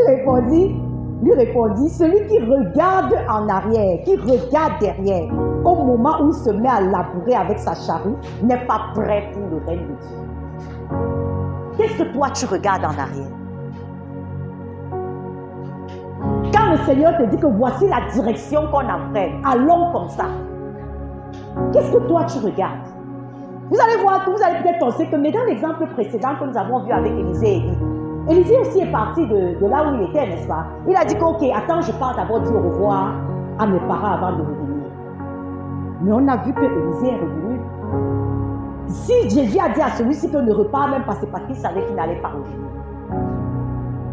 lui répondit, celui qui regarde en arrière, qui regarde derrière, au moment où il se met à labourer avec sa charrue, n'est pas prêt pour le règne de Dieu. Qu'est-ce que toi tu regardes en arrière? Quand le Seigneur te dit que voici la direction qu'on emprunte, allons comme ça. Qu'est-ce que toi tu regardes? Vous allez voir que vous allez peut-être penser que, mais dans l'exemple précédent que nous avons vu avec Élisée et Élie, Élisée aussi est parti de là où il était, n'est-ce pas? Il a dit que, ok, attends, je pars d'abord dire au revoir à mes parents avant de revenir. Mais on a vu que Élisée est revenu. Si Jésus a dit à celui-ci que ne repart même pas, c'est parce qu'il savait qu'il n'allait pas revenir.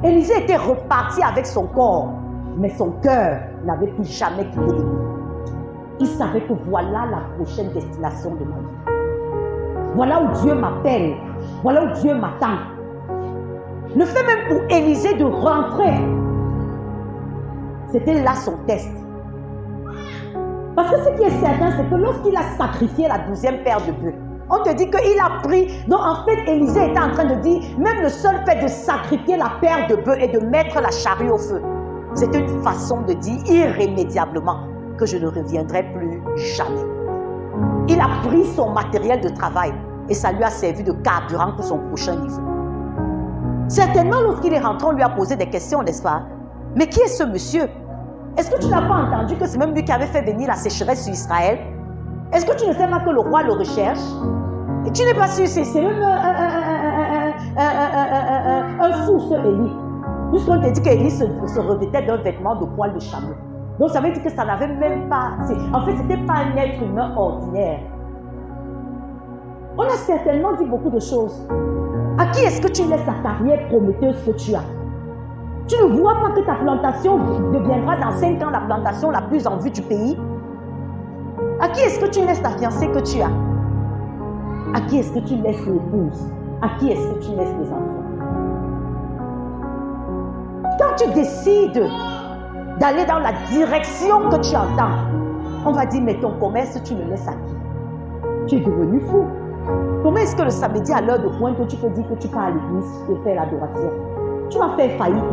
Élisée était reparti avec son corps, mais son cœur n'avait plus jamais quitté Élie. Il savait que voilà la prochaine destination de ma vie. Voilà où Dieu m'appelle. Voilà où Dieu m'attend. Le fait même pour Élisée de rentrer, c'était là son test. Parce que ce qui est certain, c'est que lorsqu'il a sacrifié la 12e paire de bœufs, on te dit qu'il a pris... Donc en fait, Élisée était en train de dire, même le seul fait de sacrifier la paire de bœufs et de mettre la charrue au feu, c'est une façon de dire irrémédiablement que je ne reviendrai plus jamais. Il a pris son matériel de travail et ça lui a servi de carburant pour son prochain niveau. Certainement, lorsqu'il est rentré, on lui a posé des questions, n'est-ce pas? Mais qui est ce monsieur? Est-ce que tu n'as pas entendu que c'est même lui qui avait fait venir la sécheresse sur Israël? Est-ce que tu ne sais pas que le roi le recherche? Et tu n'es pas sûr, c'est même un fou, ce Élie. Puisqu'on te dit qu'Élie se revêtait d'un vêtement de poil de chameau. Donc ça veut dire que ça n'avait même pas... En fait, ce n'était pas un être humain ordinaire. On a certainement dit beaucoup de choses. À qui est-ce que tu laisses la carrière prometteuse que tu as? Tu ne vois pas que ta plantation deviendra dans 5 ans la plantation la plus en vue du pays? À qui est-ce que tu laisses la fiancée que tu as? À qui est-ce que tu laisses l'épouse? À qui est-ce que tu laisses les enfants? Quand tu décides d'aller dans la direction que tu entends, on va dire, mais ton commerce, tu le laisses à qui? Tu es devenu fou. Comment est-ce que le samedi à l'heure de pointe, tu peux dire que tu pars à l'église et faire l'adoration? Tu vas faire faillite.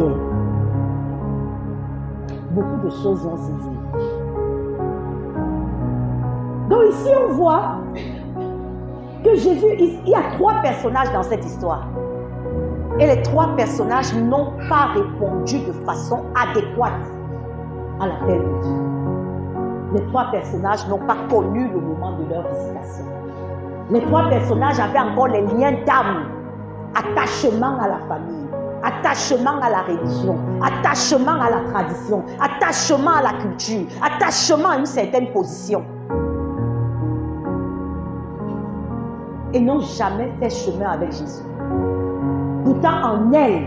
Beaucoup de choses vont se dire. Donc ici, on voit que Jésus, il y a 3 personnages dans cette histoire. Et les trois personnages n'ont pas répondu de façon adéquate à l'appel de Dieu. Les trois personnages n'ont pas connu le moment de leur visitation. Les trois personnages avaient encore les liens d'âme, attachement à la famille, attachement à la religion, attachement à la tradition, attachement à la culture, attachement à une certaine position. Et n'ont jamais fait chemin avec Jésus. Pourtant, en elle,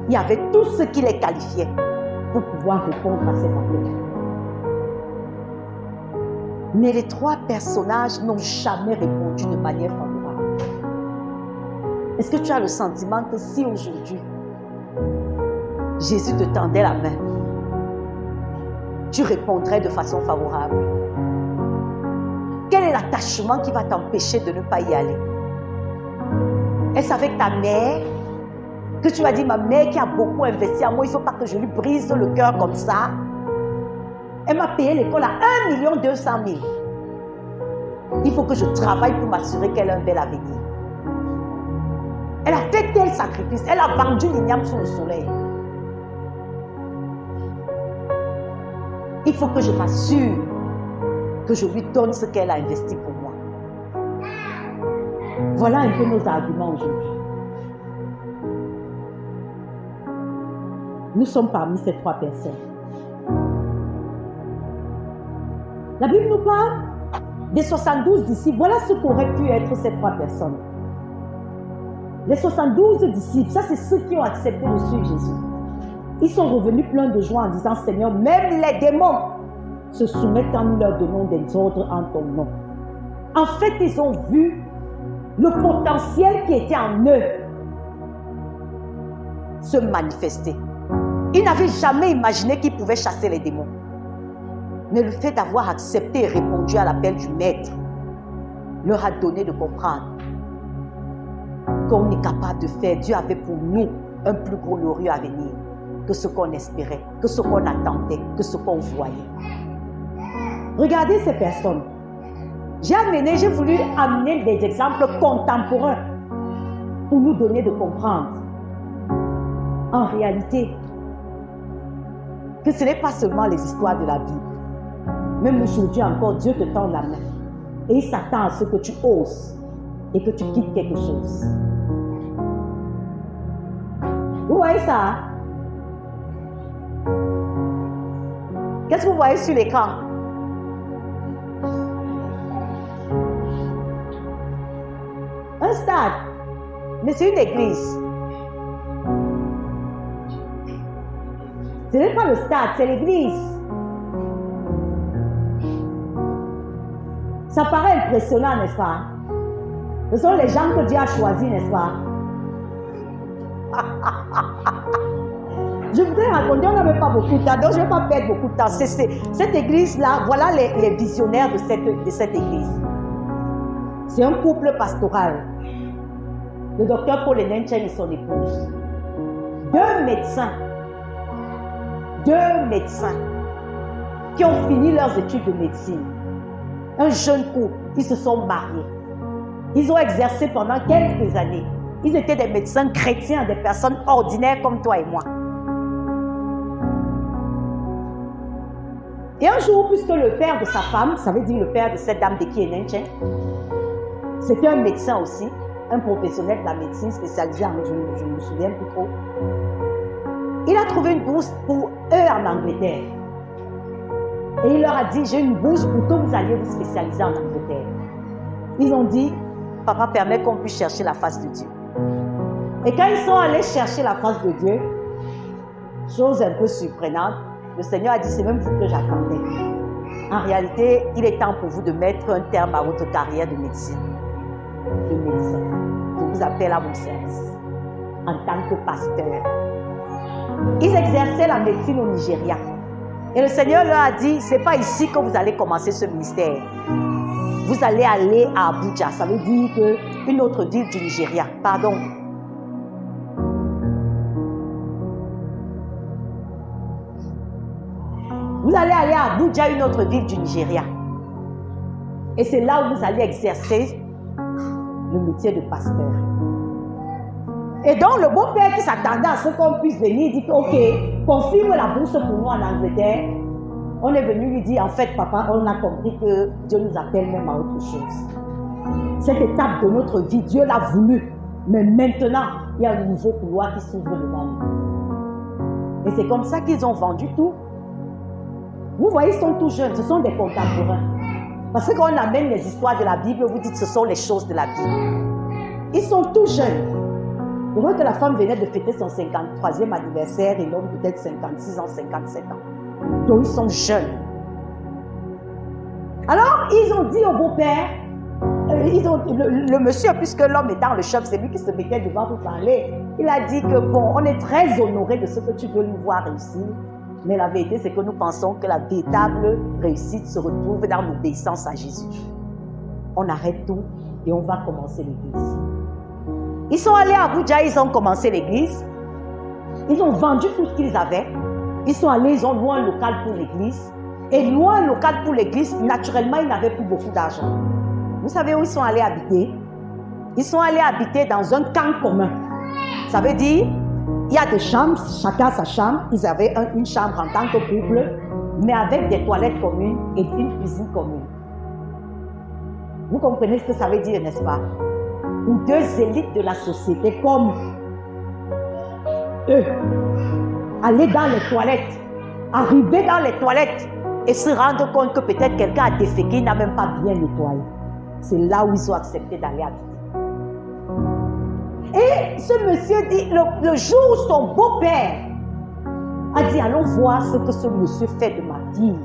il y avait tout ce qui les qualifiait pour pouvoir répondre à cet appel. Mais les trois personnages n'ont jamais répondu de manière favorable. Est-ce que tu as le sentiment que si aujourd'hui, Jésus te tendait la main, tu répondrais de façon favorable? Quel est l'attachement qui va t'empêcher de ne pas y aller? Est-ce avec ta mère que tu as dit, ma mère qui a beaucoup investi en moi, il ne faut pas que je lui brise le cœur comme ça? Elle m'a payé l'école à 1 200 000. Il faut que je travaille pour m'assurer qu'elle a un bel avenir. Elle a fait tel sacrifice. Elle a vendu l'igname sous le soleil. Il faut que je m'assure que je lui donne ce qu'elle a investi pour moi. Voilà un peu nos arguments aujourd'hui. Nous sommes parmi ces trois personnes. La Bible nous parle des 72 disciples. Voilà ce qu'auraient pu être ces trois personnes. Les 72 disciples, ça c'est ceux qui ont accepté de suivre Jésus. Ils sont revenus pleins de joie en disant, Seigneur, même les démons se soumettent quand nous leur donnons des ordres en ton nom. En fait, ils ont vu le potentiel qui était en eux se manifester. Ils n'avaient jamais imaginé qu'ils pouvaient chasser les démons. Mais le fait d'avoir accepté et répondu à l'appel du Maître leur a donné de comprendre qu'on est capable de faire. Dieu avait pour nous un plus glorieux avenir que ce qu'on espérait, que ce qu'on attendait, que ce qu'on voyait. Regardez ces personnes. J'ai voulu amener des exemples contemporains pour nous donner de comprendre. En réalité, que ce n'est pas seulement les histoires de la Bible. Même aujourd'hui encore, Dieu te tend la main. Et il s'attend à ce que tu oses et que tu quittes quelque chose. Vous voyez ça? Qu'est-ce que vous voyez sur l'écran? Un stade. Mais c'est une église. Ce n'est pas le stade, c'est l'église. Ça paraît impressionnant, n'est-ce pas? Ce sont les gens que Dieu a choisis, n'est-ce pas? Je voudrais raconter, on n'avait pas beaucoup de temps, donc je ne vais pas perdre beaucoup de temps. Cette église-là, voilà les visionnaires de cette église. C'est un couple pastoral. Le docteur Paul Enenchen et son épouse. Deux médecins qui ont fini leurs études de médecine. Un jeune couple, ils se sont mariés. Ils ont exercé pendant quelques années. Ils étaient des médecins chrétiens, des personnes ordinaires comme toi et moi. Et un jour, puisque le père de sa femme, ça veut dire le père de cette dame de Enenchen, c'était un médecin aussi, un professionnel de la médecine spécialisé, mais je ne me souviens plus trop. Il a trouvé une bourse pour eux en Angleterre. Et il leur a dit, j'ai une bourse pour que vous alliez vous spécialiser en Angleterre. Ils ont dit, papa permet qu'on puisse chercher la face de Dieu. Et quand ils sont allés chercher la face de Dieu, chose un peu surprenante, le Seigneur a dit, c'est même vous que j'attendais. En réalité, il est temps pour vous de mettre un terme à votre carrière de médecin. Je vous appelle à mon service en tant que pasteur. Ils exerçaient la médecine au Nigeria. Et le Seigneur leur a dit, c'est pas ici que vous allez commencer ce ministère. Vous allez aller à Abuja. Ça veut dire une autre ville du Nigeria. Pardon. Vous allez aller à Abuja, une autre ville du Nigeria. Et c'est là où vous allez exercer le métier de pasteur. Et donc, le beau-père qui s'attendait à ce qu'on puisse venir, dit que, ok, confirme la bourse pour nous en Angleterre. On est venu lui dire, en fait, papa, on a compris que Dieu nous appelle même à autre chose. Cette étape de notre vie, Dieu l'a voulu. Mais maintenant, il y a un nouveau couloir qui s'ouvre devant nous. Et c'est comme ça qu'ils ont vendu tout. Vous voyez, ils sont tout jeunes, ce sont des contemporains. Parce que quand on amène les histoires de la Bible, vous dites que ce sont les choses de la Bible. Ils sont tout jeunes. Je vois que la femme venait de fêter son 53e anniversaire et l'homme peut-être 56 ans, 57 ans. Donc ils sont jeunes. Alors ils ont dit au beau-père, le monsieur, puisque l'homme est dans le shop, c'est lui qui se mettait devant pour parler. Il a dit que bon, on est très honoré de ce que tu veux nous voir réussir. Mais la vérité, c'est que nous pensons que la véritable réussite se retrouve dans l'obéissance à Jésus. On arrête tout et on va commencer l'église. Ils sont allés à Abuja, ils ont commencé l'église. Ils ont vendu tout ce qu'ils avaient. Ils sont allés, ils ont loué un local pour l'église. Et loué un local pour l'église, naturellement, ils n'avaient plus beaucoup d'argent. Vous savez où ils sont allés habiter? Ils sont allés habiter dans un camp commun. Ça veut dire, il y a des chambres, chacun sa chambre. Ils avaient une chambre en tant que couple, mais avec des toilettes communes et une cuisine commune. Vous comprenez ce que ça veut dire, n'est-ce pas? Pour deux élites de la société comme eux, aller dans les toilettes, arriver dans les toilettes et se rendre compte que peut-être quelqu'un a déféqué, il n'a même pas bien nettoyé. C'est là où ils ont accepté d'aller habiter. Et ce monsieur dit, le jour où son beau-père a dit, allons voir ce que ce monsieur fait de ma fille.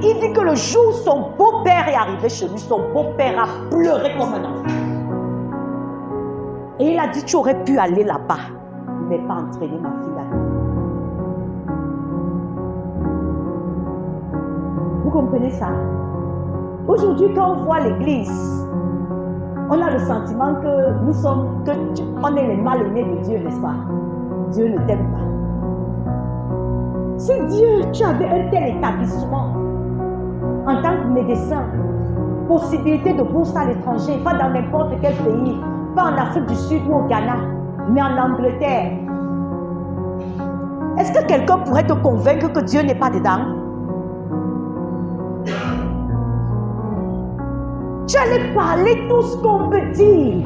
Il dit que le jour où son beau-père est arrivé chez lui, son beau-père a pleuré comme un enfant. Et il a dit, tu aurais pu aller là-bas, mais pas entraîner ma fille là-bas. Vous comprenez ça? Aujourd'hui, quand on voit l'église, on a le sentiment que nous sommes, on est les mal-aimés de Dieu, n'est-ce pas? Dieu ne t'aime pas. Si Dieu, tu avais un tel établissement, en tant que médecin, possibilité de bourse à l'étranger, pas dans n'importe quel pays, pas en Afrique du Sud ou au Ghana, mais en Angleterre. Est-ce que quelqu'un pourrait te convaincre que Dieu n'est pas dedans? Tu allais parler tout ce qu'on peut dire.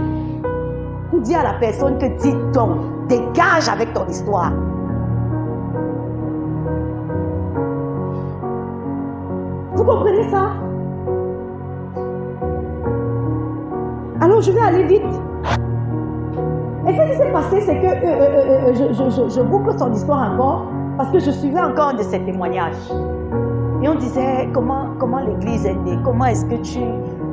Pour dire à la personne que dis donc, dégage avec ton histoire. Vous comprenez ça? Alors je vais aller vite. Et ce qui s'est passé, c'est que je boucle son histoire encore, parce que je suivais encore un de ses témoignages. Et on disait, comment l'église est née? Comment est-ce que tu...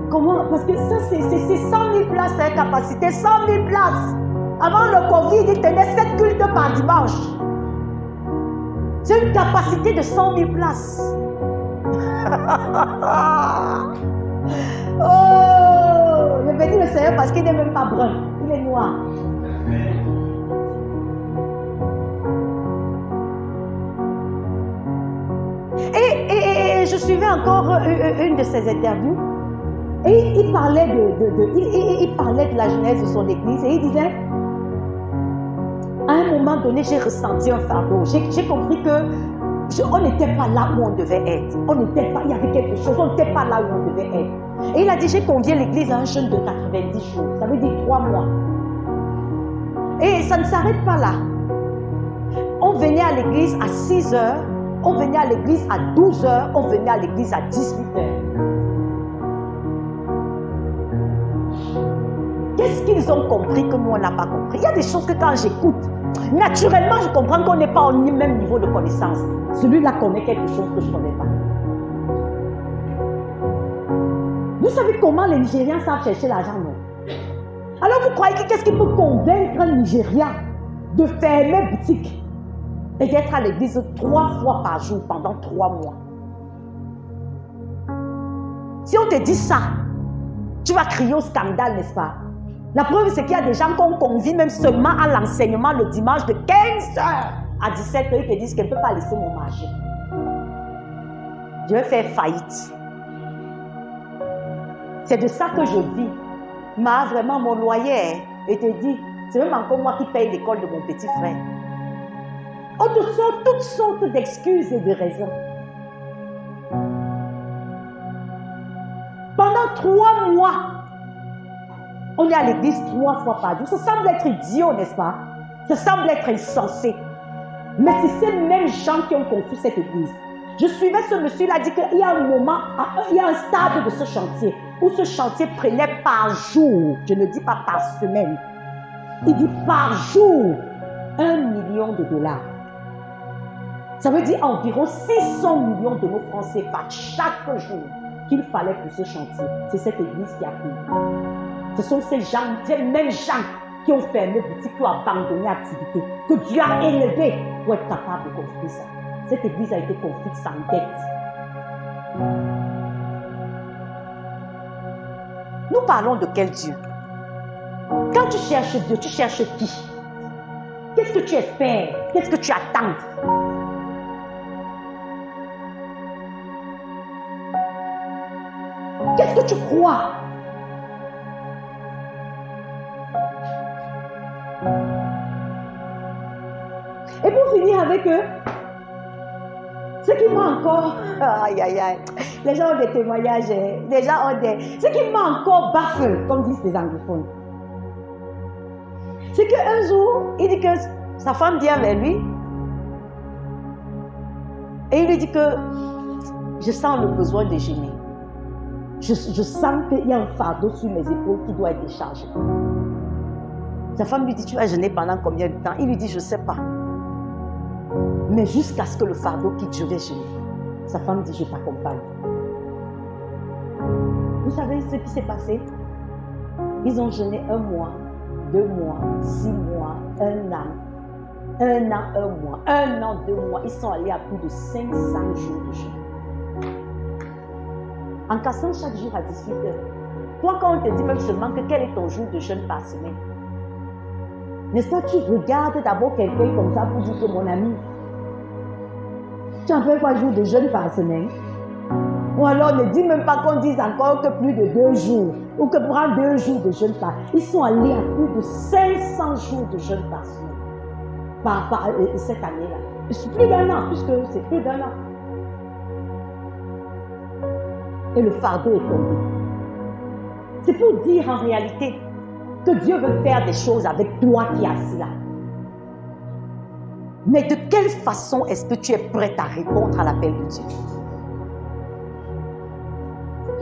Parce que ça, c'est 100 000 places, cette capacité, 100 000 places. Avant le Covid, il tenait 7 cultes par dimanche. C'est une capacité de 100 000 places. Oh, je bénis le Seigneur parce qu'il n'est même pas brun, il est noir. Et je suivais encore une de ses interviews. Et il parlait il parlait de la genèse de son église et il disait, à un moment donné, j'ai ressenti un fardeau. J'ai compris que on n'était pas là où on devait être. On n'était pas, il y avait quelque chose, on n'était pas là où on devait être. Et il a dit, j'ai convié l'église à un jeûne de 90 jours. Ça veut dire 3 mois. Et ça ne s'arrête pas là. On venait à l'église à 6 heures, on venait à l'église à 12 heures, on venait à l'église à 18 heures. Qu'est-ce qu'ils ont compris que nous, on n'a pas compris? Il y a des choses que quand j'écoute, naturellement, je comprends qu'on n'est pas au même niveau de connaissance. Celui-là connaît quelque chose que je ne connais pas. Vous savez comment les Nigériens savent chercher l'argent, non? Alors vous croyez que qu'est-ce qui peut convaincre un Nigérien de fermer boutique et d'être à l'église 3 fois par jour pendant 3 mois? Si on te dit ça, tu vas crier au scandale, n'est-ce pas? La preuve, c'est qu'il y a des gens qu'on convie même seulement à l'enseignement le dimanche de 15h à 17h. Ils te disent qu'elle ne peut pas laisser mon marché. Je vais faire faillite. C'est de ça que je vis. m'a vraiment mon loyer et te dit, c'est même encore moi qui paye l'école de mon petit frère. On te sort toutes sortes d'excuses et de raisons. Pendant 3 mois, on est à l'église 3 fois par jour. Ça semble être idiot, n'est-ce pas? Ça semble être insensé. Mais c'est ces mêmes gens qui ont construit cette église. Je suivais ce monsieur, il a dit qu'il y a un moment, il y a un stade de ce chantier où ce chantier prenait par jour, je ne dis pas par semaine, il dit par jour, 1 million de dollars. Ça veut dire environ 600 millions de nos francs CFA chaque jour qu'il fallait pour ce chantier. C'est cette église qui a pris. Ce sont ces gens, ces mêmes gens qui ont fermé boutique, qui ont abandonné l'activité, que Dieu a élevé pour être capable de construire ça. Cette église a été construite sans dette. Nous parlons de quel Dieu? Quand tu cherches Dieu, tu cherches qui? Qu'est-ce que tu espères? Qu'est-ce que tu attends? Qu'est-ce que tu crois? Et pour finir avec eux, ce qui m'a encore... Aïe, aïe, aïe. Les gens ont des témoignages. Les gens ont des... Ce qui m'a encore baffé, comme disent les anglophones, c'est qu'un jour, il dit que sa femme vient vers lui et il lui dit que je sens le besoin de jeûner. Je sens qu'il y a un fardeau sur mes épaules qui doit être déchargé. Sa femme lui dit, tu vas jeûner pendant combien de temps? Il lui dit, je ne sais pas. Mais jusqu'à ce que le fardeau quitte, je vais jeûner. Sa femme dit, je t'accompagne. Vous savez ce qui s'est passé? Ils ont jeûné 1 mois, 2 mois, 6 mois, 1 an. 1 an, 1 mois, 1 an, 2 mois. Ils sont allés à plus de 500 jours de jeûne. En cassant chaque jour à 18 heures. Toi, quand on te dit même seulement que quel est ton jour de jeûne par semaine, n'est-ce pas, tu regardes d'abord quelqu'un comme ça pour dire que mon ami, tu en fais quoi jour de jeûne par semaine? Ou alors ne dis même pas qu'on dise encore que plus de 2 jours, ou que prends 2 jours de jeûne par. Ils sont allés à plus de 500 jours de jeûne par semaine, par cette année-là. C'est plus d'1 an, puisque c'est plus d'1 an. Et le fardeau est tombé. C'est pour dire en réalité que Dieu veut faire des choses avec toi qui es assis là. Mais de quelle façon est-ce que tu es prête à répondre à l'appel de Dieu?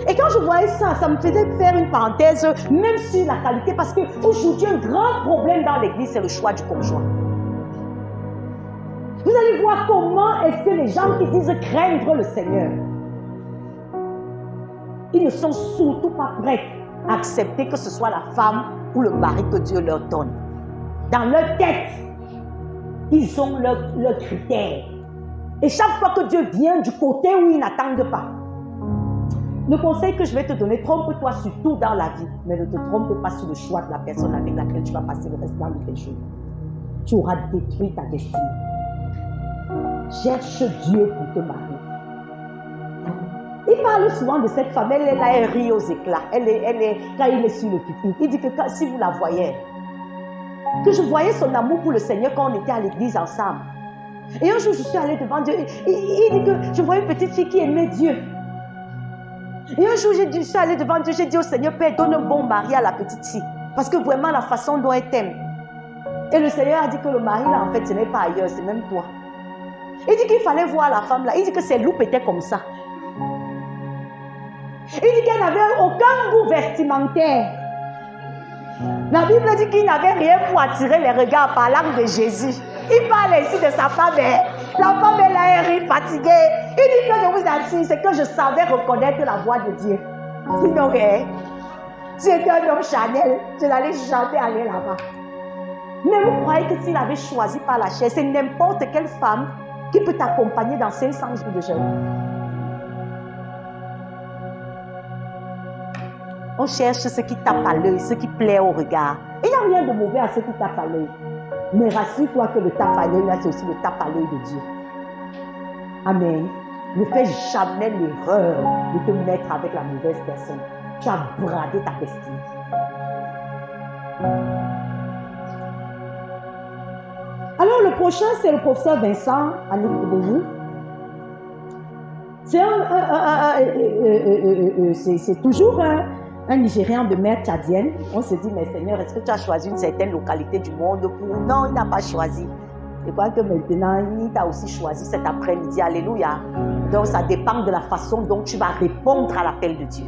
Et quand je voyais ça, ça me faisait faire une parenthèse, même sur la qualité, parce qu'aujourd'hui, un grand problème dans l'église, c'est le choix du conjoint. Vous allez voir comment est-ce que les gens qui disent craindre le Seigneur, ils ne sont surtout pas prêts à accepter que ce soit la femme ou le mari que Dieu leur donne. Dans leur tête, ils ont leurs critères. Et chaque fois que Dieu vient du côté où ils n'attendent pas, le conseil que je vais te donner, trompe-toi surtout dans la vie, mais ne te trompe pas sur le choix de la personne avec laquelle tu vas passer le restant de tes jours. Tu auras détruit ta destinée. Cherche Dieu pour te marier. Il parle souvent de cette femme, elle est là, elle rit aux éclats. Quand il est sur le pupitre, il dit que si vous la voyez, que je voyais son amour pour le Seigneur quand on était à l'église ensemble. Et un jour, je suis allée devant Dieu. Il dit que je voyais une petite fille qui aimait Dieu. Et un jour, je suis allée devant Dieu, j'ai dit au Seigneur, Père, donne un bon mari à la petite fille. Parce que vraiment, la façon dont elle t'aime. Et le Seigneur a dit que le mari, là, en fait, ce n'est pas ailleurs, c'est même toi. Il dit qu'il fallait voir la femme, là. Il dit que ses loupes étaient comme ça. Il dit qu'elle n'avait aucun goût vestimentaire. La Bible dit qu'il n'avait rien pour attirer les regards en parlant de Jésus. Il parle ici de sa femme. La femme est là, elle rit, fatiguée. Il dit que je vous assure, c'est que je savais reconnaître la voix de Dieu. Sinon, si j'étais un homme Chanel, je n'allais jamais aller là-bas. Mais vous croyez que s'il avait choisi par la chair, c'est n'importe quelle femme qui peut t'accompagner dans 500 jours de jeûne. On cherche ce qui tape à l'œil, ce qui plaît au regard. Il n'y a rien de mauvais à ce qui tape à l'œil. Mais rassure-toi que le tape à l'œil, là, c'est aussi le tape à l'œil de Dieu. Amen. Ne fais jamais l'erreur de te mettre avec la mauvaise personne. Tu as bradé ta destinée. Alors le prochain, c'est le professeur Vincent Anikouboulou. C'est toujours un Nigérian de mère tchadienne. On se dit, mais Seigneur, est-ce que tu as choisi une certaine localité du monde pour... Non, il n'a pas choisi. Je crois que maintenant, il t'a aussi choisi cet après-midi. Alléluia. Donc, ça dépend de la façon dont tu vas répondre à l'appel de Dieu.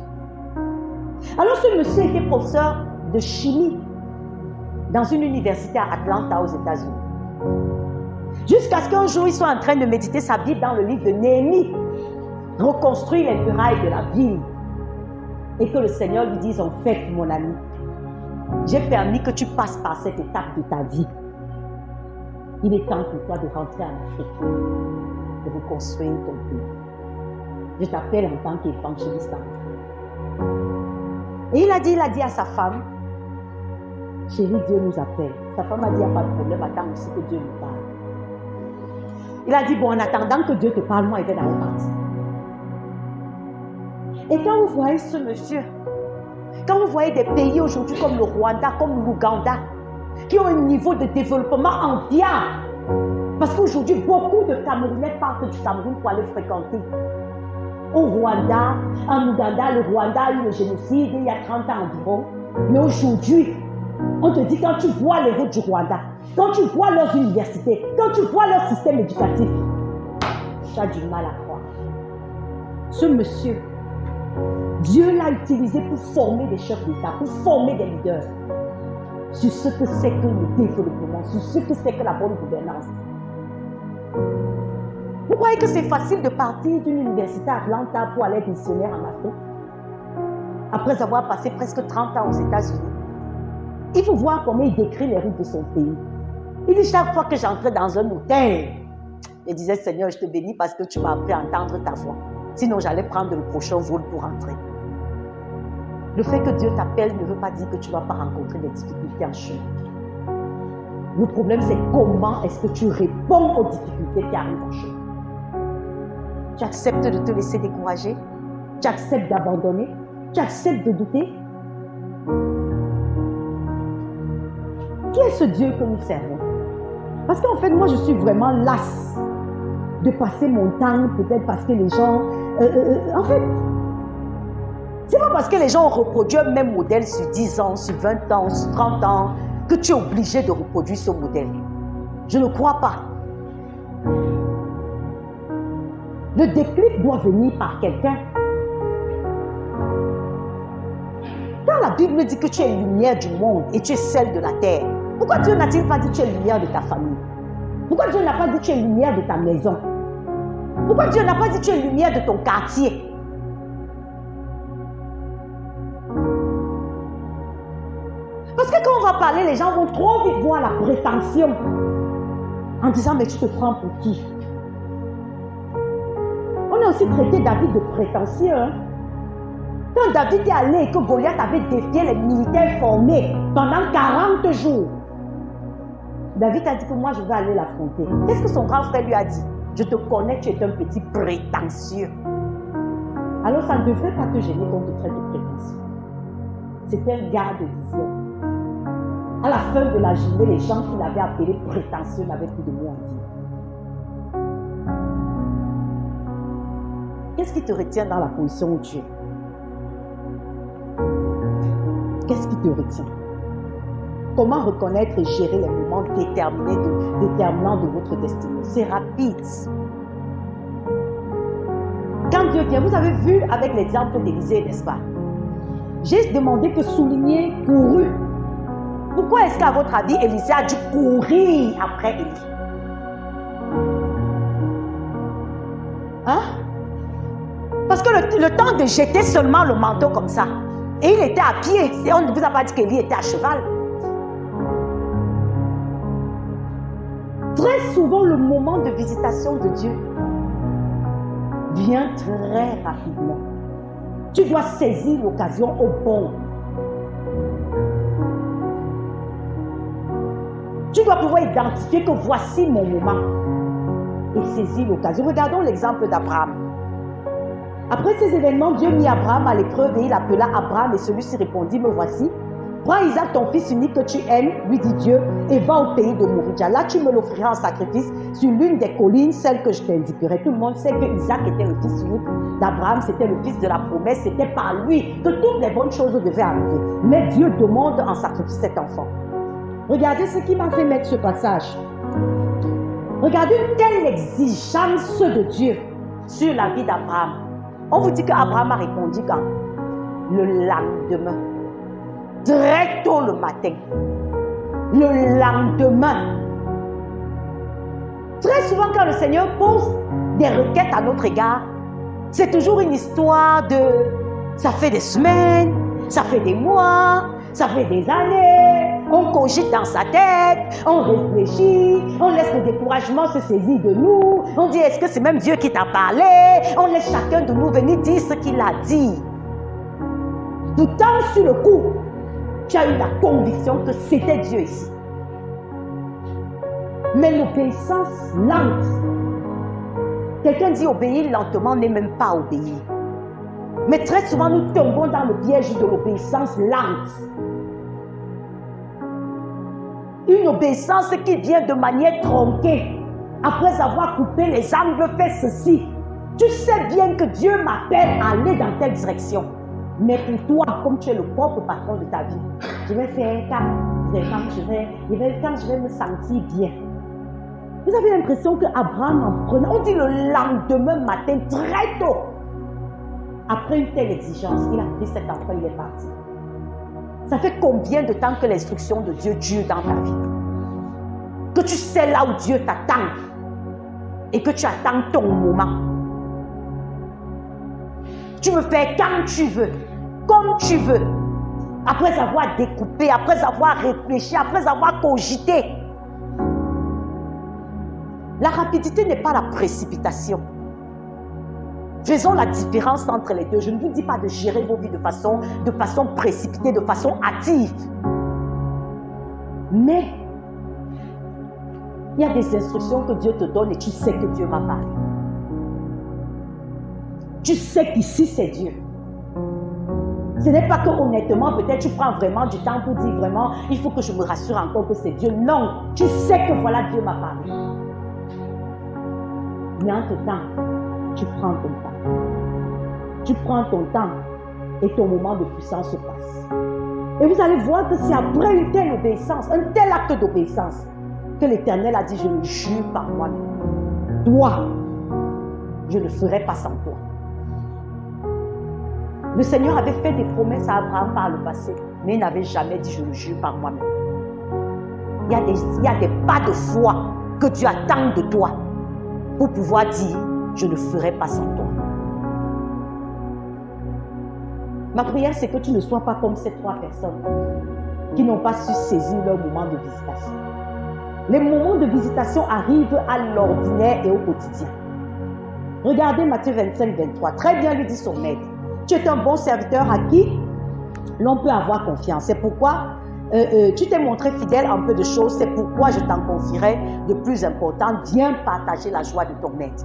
Alors, ce monsieur était professeur de chimie dans une université à Atlanta, aux États-Unis. Jusqu'à ce qu'un jour, il soit en train de méditer sa Bible dans le livre de Néhémie, reconstruire les murailles de la ville. Et que le Seigneur lui dise, en fait, mon ami, j'ai permis que tu passes par cette étape de ta vie. Il est temps pour toi de rentrer en Afrique, de reconstruire ton pays. Je t'appelle en tant qu'évangéliste en Afrique. Et il a dit à sa femme, chérie, Dieu nous appelle. Sa femme a dit, il n'y a pas de problème, attends aussi que Dieu nous parle. Il a dit, bon, en attendant que Dieu te parle, moi, il va dans la partie. Et quand vous voyez ce monsieur, quand vous voyez des pays aujourd'hui comme le Rwanda, comme l'Ouganda, qui ont un niveau de développement enviable, parce qu'aujourd'hui, beaucoup de Camerounais partent du Cameroun pour aller fréquenter. Au Rwanda, en Ouganda, le Rwanda a eu le génocide il y a 30 ans environ. Mais aujourd'hui, on te dit, quand tu vois les routes du Rwanda, quand tu vois leurs universités, quand tu vois leur système éducatif, tu as du mal à croire. Ce monsieur, Dieu l'a utilisé pour former des chefs d'État, pour former des leaders sur ce que c'est que le développement, sur ce que c'est que la bonne gouvernance. Vous croyez que c'est facile de partir d'une université à Atlanta pour aller être missionnaire en Afrique? Après avoir passé presque 30 ans aux États-Unis. Il faut voir comment il décrit les routes de son pays. Il dit, chaque fois que j'entrais dans un hôtel, il disait, Seigneur, je te bénis parce que tu m'as appris à entendre ta voix. Sinon, j'allais prendre le prochain vol pour rentrer. Le fait que Dieu t'appelle ne veut pas dire que tu ne vas pas rencontrer des difficultés en chemin. Le problème, c'est comment est-ce que tu réponds aux difficultés qui arrivent en chemin. Tu acceptes de te laisser décourager, tu acceptes d'abandonner, tu acceptes de douter. Qui est ce Dieu que nous servons? Parce qu'en fait, moi, je suis vraiment lasse de passer mon temps, peut-être parce que les gens... en fait, c'est pas parce que les gens ont reproduit un même modèle sur 10 ans, sur 20 ans, sur 30 ans, que tu es obligé de reproduire ce modèle. Je ne crois pas. Le déclic doit venir par quelqu'un. Quand la Bible dit que tu es lumière du monde et tu es celle de la terre, pourquoi Dieu n'a-t-il pas dit que tu es lumière de ta famille? Pourquoi Dieu n'a pas dit que tu es lumière de ta maison? Pourquoi Dieu n'a pas dit que tu es lumière de ton quartier? Parce que quand on va parler, les gens vont trop vite voir la prétention en disant, mais tu te prends pour qui? On a aussi traité David de prétentieux. Hein? Quand David est allé et que Goliath avait défié les militaires formés pendant 40 jours, David a dit que moi je vais aller l'affronter. Qu'est-ce que son grand frère lui a dit? Je te connais, tu es un petit prétentieux. Alors ça ne devrait pas te gêner qu'on te traite de prétentieux. C'était un gars de vision. À la fin de la journée, les gens qui l'avaient appelé prétentieux n'avaient plus de mots à dire. Qu'est-ce qui te retient dans la position où tu es? Qu'est-ce qui te retient? Comment reconnaître et gérer les moments déterminants de votre destinée? C'est rapide. Quand Dieu vient, vous avez vu avec l'exemple d'Élisée, n'est-ce pas? J'ai demandé que souligner couru. Pourquoi est-ce qu'à votre avis, Élisée a dû courir après Élie? Hein? Parce que le temps de jeter seulement le manteau comme ça, et il était à pied, et on ne vous a pas dit qu'Élie était à cheval. Très souvent, le moment de visitation de Dieu vient très rapidement. Tu dois saisir l'occasion au bon. Tu dois pouvoir identifier que voici mon moment et saisir l'occasion. Regardons l'exemple d'Abraham. Après ces événements, Dieu mit Abraham à l'épreuve et il appela Abraham et celui-ci répondit, me voici. Prends Isaac, ton fils unique que tu aimes, lui dit Dieu, et va au pays de Moriah. Là, tu me l'offriras en sacrifice sur l'une des collines, celle que je t'indiquerai. Tout le monde sait que Isaac était le fils unique d'Abraham, c'était le fils de la promesse, c'était par lui que toutes les bonnes choses devaient arriver. Mais Dieu demande en sacrifice cet enfant. Regardez ce qui m'a fait mettre ce passage. Regardez une telle exigence de Dieu sur la vie d'Abraham. On vous dit qu'Abraham a répondu quand? Le lendemain. Très tôt le matin. Le lendemain. Très souvent quand le Seigneur pose des requêtes à notre égard, c'est toujours une histoire de... Ça fait des semaines, ça fait des mois, ça fait des années. On cogite dans sa tête, on réfléchit, on laisse le découragement se saisir de nous. On dit, est-ce que c'est même Dieu qui t'a parlé? On laisse chacun de nous venir dire ce qu'il a dit. Pourtant, sur le coup, tu as eu la conviction que c'était Dieu ici. Mais l'obéissance lente. Quelqu'un dit obéir lentement n'est même pas obéir. Mais très souvent, nous tombons dans le piège de l'obéissance lente. Une obéissance qui vient de manière tronquée. Après avoir coupé les angles, fait ceci. Tu sais bien que Dieu m'appelle à aller dans telle direction. Mais pour toi, comme tu es le propre patron de ta vie, je vais faire quand je vais me sentir bien. Vous avez l'impression qu'Abraham en prenant, on dit le lendemain matin, très tôt, après une telle exigence, il a pris cet enfant, il est parti. Ça fait combien de temps que l'instruction de Dieu dure dans ta vie? Que tu sais là où Dieu t'attend et que tu attends ton moment. Tu me fais quand tu veux, comme tu veux, après avoir découpé, après avoir réfléchi, après avoir cogité. La rapidité n'est pas la précipitation. Faisons la différence entre les deux. Je ne vous dis pas de gérer vos vies de façon précipitée, de façon hâtive. Mais il y a des instructions que Dieu te donne et tu sais que Dieu m'a parlé. Tu sais qu'ici c'est Dieu. Ce n'est pas que honnêtement, peut-être tu prends vraiment du temps pour dire vraiment, il faut que je me rassure encore que c'est Dieu. Non, tu sais que voilà Dieu m'a parlé. Mais entre-temps, tu prends ton temps. Tu prends ton temps et ton moment de puissance se passe. Et vous allez voir que c'est après une telle obéissance, un tel acte d'obéissance, que l'Éternel a dit, je le jure par moi-même. Toi, je ne ferai pas sans toi. Le Seigneur avait fait des promesses à Abraham par le passé, mais il n'avait jamais dit, je le jure par moi-même. Il y a des pas de foi que Dieu attend de toi pour pouvoir dire, je ne ferai pas sans toi. Ma prière, c'est que tu ne sois pas comme ces trois personnes qui n'ont pas su saisir leur moment de visitation. Les moments de visitation arrivent à l'ordinaire et au quotidien. Regardez Matthieu 25-23. Très bien, lui dit son maître. Tu es un bon serviteur à qui l'on peut avoir confiance. C'est pourquoi tu t'es montré fidèle en peu de choses. C'est pourquoi je t'en confierai de plus important. Viens partager la joie de ton maître.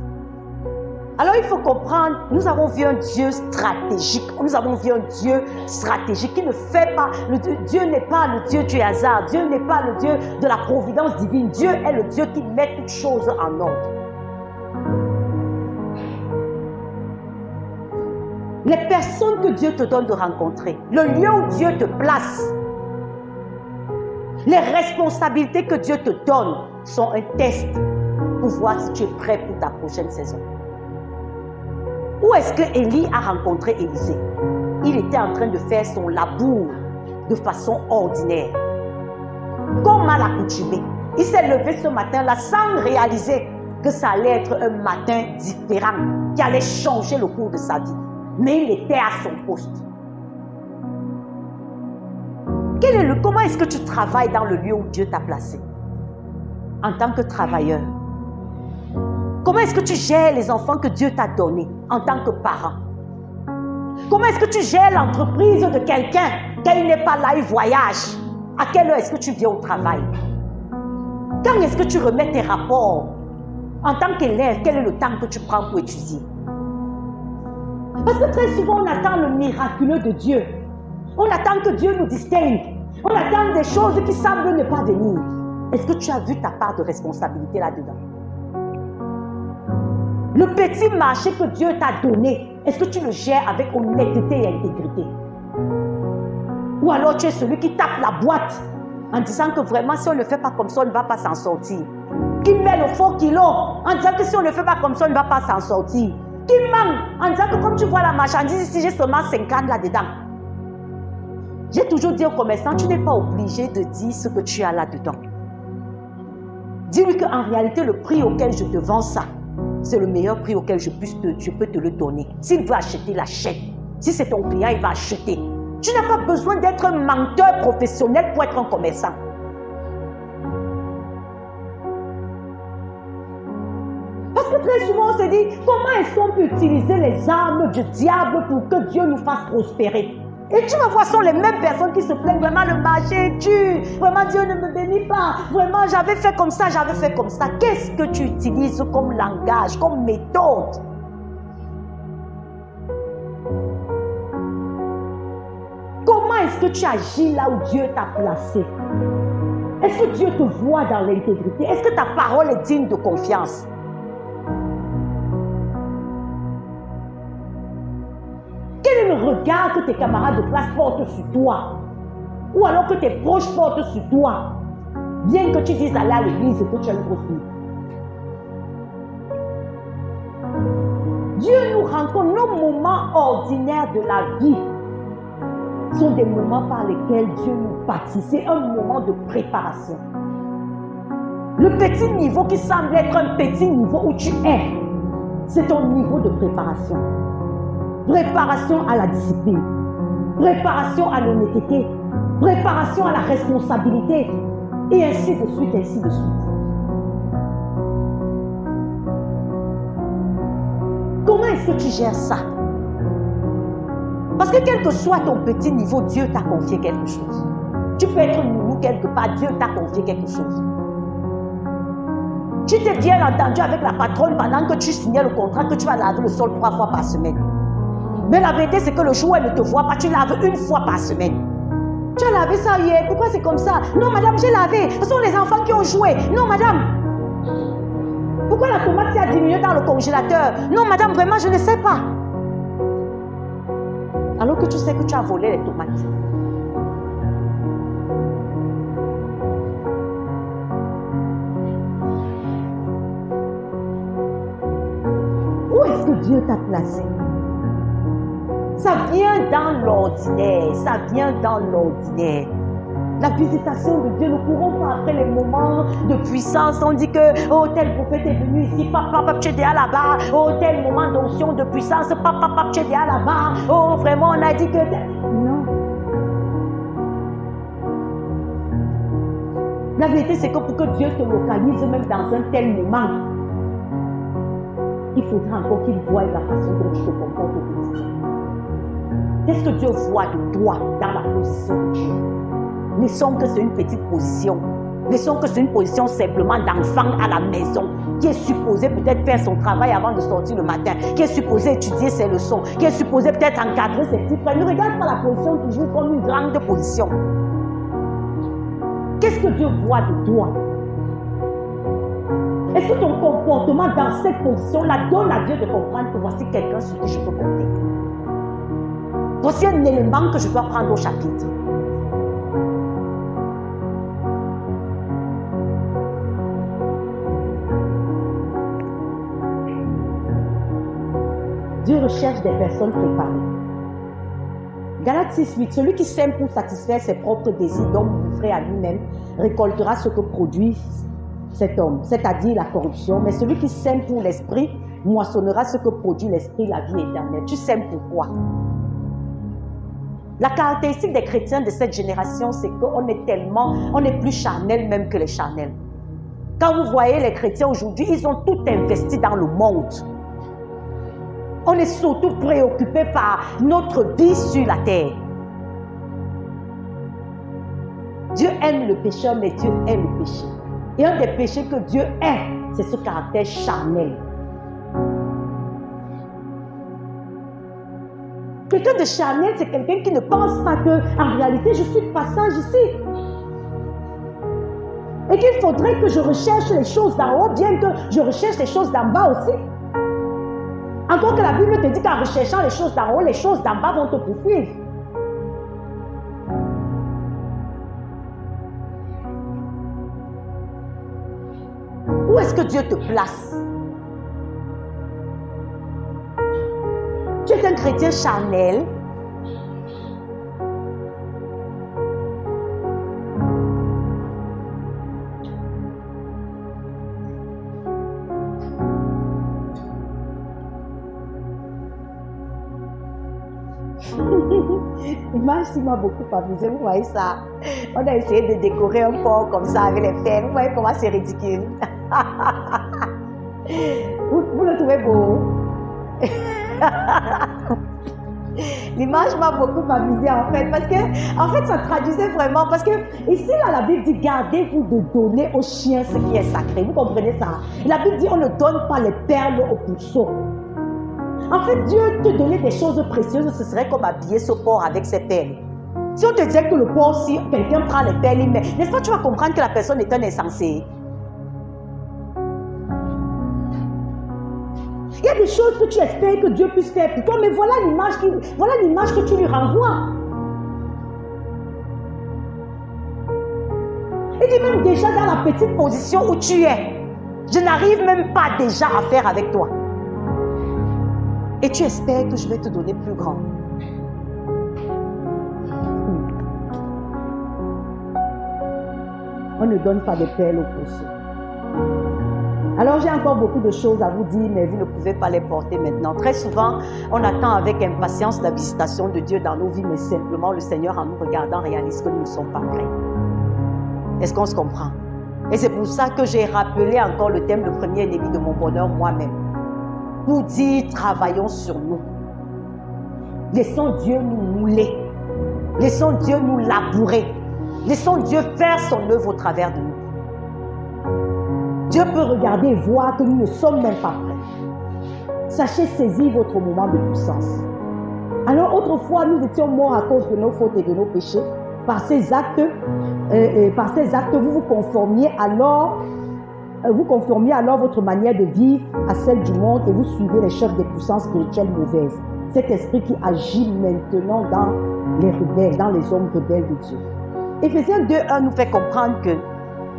Alors il faut comprendre, nous avons vu un Dieu stratégique. Nous avons vu un Dieu stratégique qui ne fait pas. Dieu n'est pas le Dieu du hasard. Dieu n'est pas le Dieu de la providence divine. Dieu est le Dieu qui met toutes choses en ordre. Les personnes que Dieu te donne de rencontrer, le lieu où Dieu te place, les responsabilités que Dieu te donne sont un test pour voir si tu es prêt pour ta prochaine saison. Où est-ce que Élie a rencontré Élisée? Il était en train de faire son labour de façon ordinaire. Comme à l'accoutumée. Il s'est levé ce matin-là sans réaliser que ça allait être un matin différent, qui allait changer le cours de sa vie. Mais il était à son poste. Comment est-ce que tu travailles dans le lieu où Dieu t'a placé? En tant que travailleur. Comment est-ce que tu gères les enfants que Dieu t'a donnés en tant que parent? Comment est-ce que tu gères l'entreprise de quelqu'un quand il n'est pas là, il voyage? À quelle heure est-ce que tu viens au travail? Quand est-ce que tu remets tes rapports? En tant qu'élève, quel est le temps que tu prends pour étudier? Parce que très souvent, on attend le miraculeux de Dieu. On attend que Dieu nous distingue. On attend des choses qui semblent ne pas venir. Est-ce que tu as vu ta part de responsabilité là-dedans? Le petit marché que Dieu t'a donné, est-ce que tu le gères avec honnêteté et intégrité? Ou alors tu es celui qui tape la boîte en disant que vraiment si on ne le fait pas comme ça, on ne va pas s'en sortir. Qui met le faux kilo en disant que si on ne le fait pas comme ça, on ne va pas s'en sortir. Qui manque en disant que comme tu vois la marchandise ici, j'ai seulement 50 là-dedans. J'ai toujours dit aux commerçants, tu n'es pas obligé de dire ce que tu as là-dedans. Dis-lui qu'en réalité, le prix auquel je te vends ça, c'est le meilleur prix auquel je peux te le donner. S'il veut acheter, il achète. Si c'est ton client, il va acheter. Tu n'as pas besoin d'être un menteur professionnel pour être un commerçant. Parce que très souvent, on se dit, comment est-ce qu'on peut utiliser les armes du diable pour que Dieu nous fasse prospérer? Et tu vas voir, ce sont les mêmes personnes qui se plaignent, vraiment le marché est dur, vraiment Dieu ne me bénit pas, vraiment j'avais fait comme ça, j'avais fait comme ça. Qu'est-ce que tu utilises comme langage, comme méthode? Comment est-ce que tu agis là où Dieu t'a placé? Est-ce que Dieu te voit dans l'intégrité? Est-ce que ta parole est digne de confiance? Quel est le regard que tes camarades de classe portent sur toi? Ou alors que tes proches portent sur toi? Bien que tu dises aller à l'église et que tu as une grosse vie. Dieu nous rencontre. Nos moments ordinaires de la vie sont des moments par lesquels Dieu nous bâtit. C'est un moment de préparation. Le petit niveau qui semble être un petit niveau où tu es, c'est ton niveau de préparation. Préparation à la discipline, préparation à l'honnêteté, préparation à la responsabilité, et ainsi de suite, ainsi de suite. Comment est-ce que tu gères ça? Parce que quel que soit ton petit niveau, Dieu t'a confié quelque chose. Tu peux être nounou quelque part, Dieu t'a confié quelque chose. Tu t'es bien entendu avec la patronne pendant que tu signais le contrat que tu vas laver le sol 3 fois par semaine. Mais la vérité, c'est que le jour où elle ne te voit pas, tu laves 1 fois par semaine. Tu as lavé ça hier, pourquoi c'est comme ça? Non, madame, j'ai lavé. Ce sont les enfants qui ont joué. Non, madame. Pourquoi la tomate s'est diminuée dans le congélateur? Non, madame, vraiment, je ne sais pas. Alors que tu sais que tu as volé les tomates. Où est-ce que Dieu t'a placé? Ça vient dans l'ordinaire, ça vient dans l'ordinaire. La visitation de Dieu, nous ne courons pas après les moments de puissance. On dit que, oh, tel prophète est venu ici, papa, tu es déjà là-bas. Oh, tel moment d'onction de puissance, papa, tu es déjà là-bas. Oh, vraiment, on a dit que... Non. La vérité, c'est que pour que Dieu te localise, même dans un tel moment, il faudra encore qu'il voie la façon dont tu te comportes au quotidien. Qu'est-ce que Dieu voit de toi dans la position de Dieu? Laissons que c'est une petite position. Laissons que c'est une position simplement d'enfant à la maison, qui est supposé peut-être faire son travail avant de sortir le matin, qui est supposé étudier ses leçons, qui est supposé peut-être encadrer ses petits frères. Ne regarde pas la position toujours comme une grande position. Qu'est-ce que Dieu voit de toi? Est-ce que ton comportement dans cette position-là donne à Dieu de comprendre que voici quelqu'un sur qui je peux compter? Voici un élément que je dois prendre au chapitre. Dieu recherche des personnes préparées. Galates 6:8, celui qui sème pour satisfaire ses propres désirs, donc livré à lui-même, récoltera ce que produit cet homme, c'est-à-dire la corruption. Mais celui qui sème pour l'esprit, moissonnera ce que produit l'esprit, la vie éternelle. Tu sèmes pourquoi? La caractéristique des chrétiens de cette génération, c'est qu'on est tellement, on est plus charnel même que les charnels. Quand vous voyez les chrétiens aujourd'hui, ils ont tout investi dans le monde. On est surtout préoccupé par notre vie sur la terre. Dieu aime le pécheur, mais Dieu aime le péché. Et un des péchés que Dieu aime, c'est ce caractère charnel. Quelqu'un de charnel, c'est quelqu'un qui ne pense pas qu'en réalité, je suis de passage ici. Et qu'il faudrait que je recherche les choses d'en haut, bien que je recherche les choses d'en bas aussi. Encore que la Bible te dit qu'en recherchant les choses d'en haut, les choses d'en bas vont te poursuivre. Où est-ce que Dieu te place? Tu es un chrétien charnel. L'image qui m'a beaucoup amusée, vous voyez ça? On a essayé de décorer un port comme ça avec les fers. Vous voyez comment c'est ridicule? Vous le trouvez beau? L'image m'a beaucoup amusée en fait, parce que ça traduisait vraiment, parce que ici là, la Bible dit gardez-vous de donner aux chiens ce qui est sacré. Vous comprenez ça? La Bible dit on ne donne pas les perles aux pourceaux. En fait, Dieu te donnait des choses précieuses, ce serait comme habiller ce porc avec ses perles. Si on te disait que le porc, si quelqu'un prend les perles, il met, n'est-ce pas, tu vas comprendre que la personne est un insensé. Il y a des choses que tu espères que Dieu puisse faire pour toi, mais voilà l'image que tu lui renvoies. Il dit même déjà dans la petite position où tu es, je n'arrive même pas déjà à faire avec toi. Et tu espères que je vais te donner plus grand. On ne donne pas de perles aux pourceaux. Alors j'ai encore beaucoup de choses à vous dire, mais vous ne pouvez pas les porter maintenant. Très souvent, on attend avec impatience la visitation de Dieu dans nos vies, mais simplement le Seigneur, en nous regardant, réalise que nous ne sommes pas prêts. Est-ce qu'on se comprend? Et c'est pour ça que j'ai rappelé encore le thème, le premier ennemi de mon bonheur, moi-même. Pour dire, travaillons sur nous. Laissons Dieu nous mouler. Laissons Dieu nous labourer. Laissons Dieu faire son œuvre au travers de nous. Dieu peut regarder et voir que nous ne sommes même pas prêts. Sachez saisir votre moment de puissance. Alors autrefois, nous étions morts à cause de nos fautes et de nos péchés. Par ces actes, vous vous conformiez alors votre manière de vivre à celle du monde et vous suivez les chefs des puissances spirituelles mauvaises. Cet esprit qui agit maintenant dans les rebelles, dans les hommes rebelles de Dieu. Éphésiens 2:1 nous fait comprendre que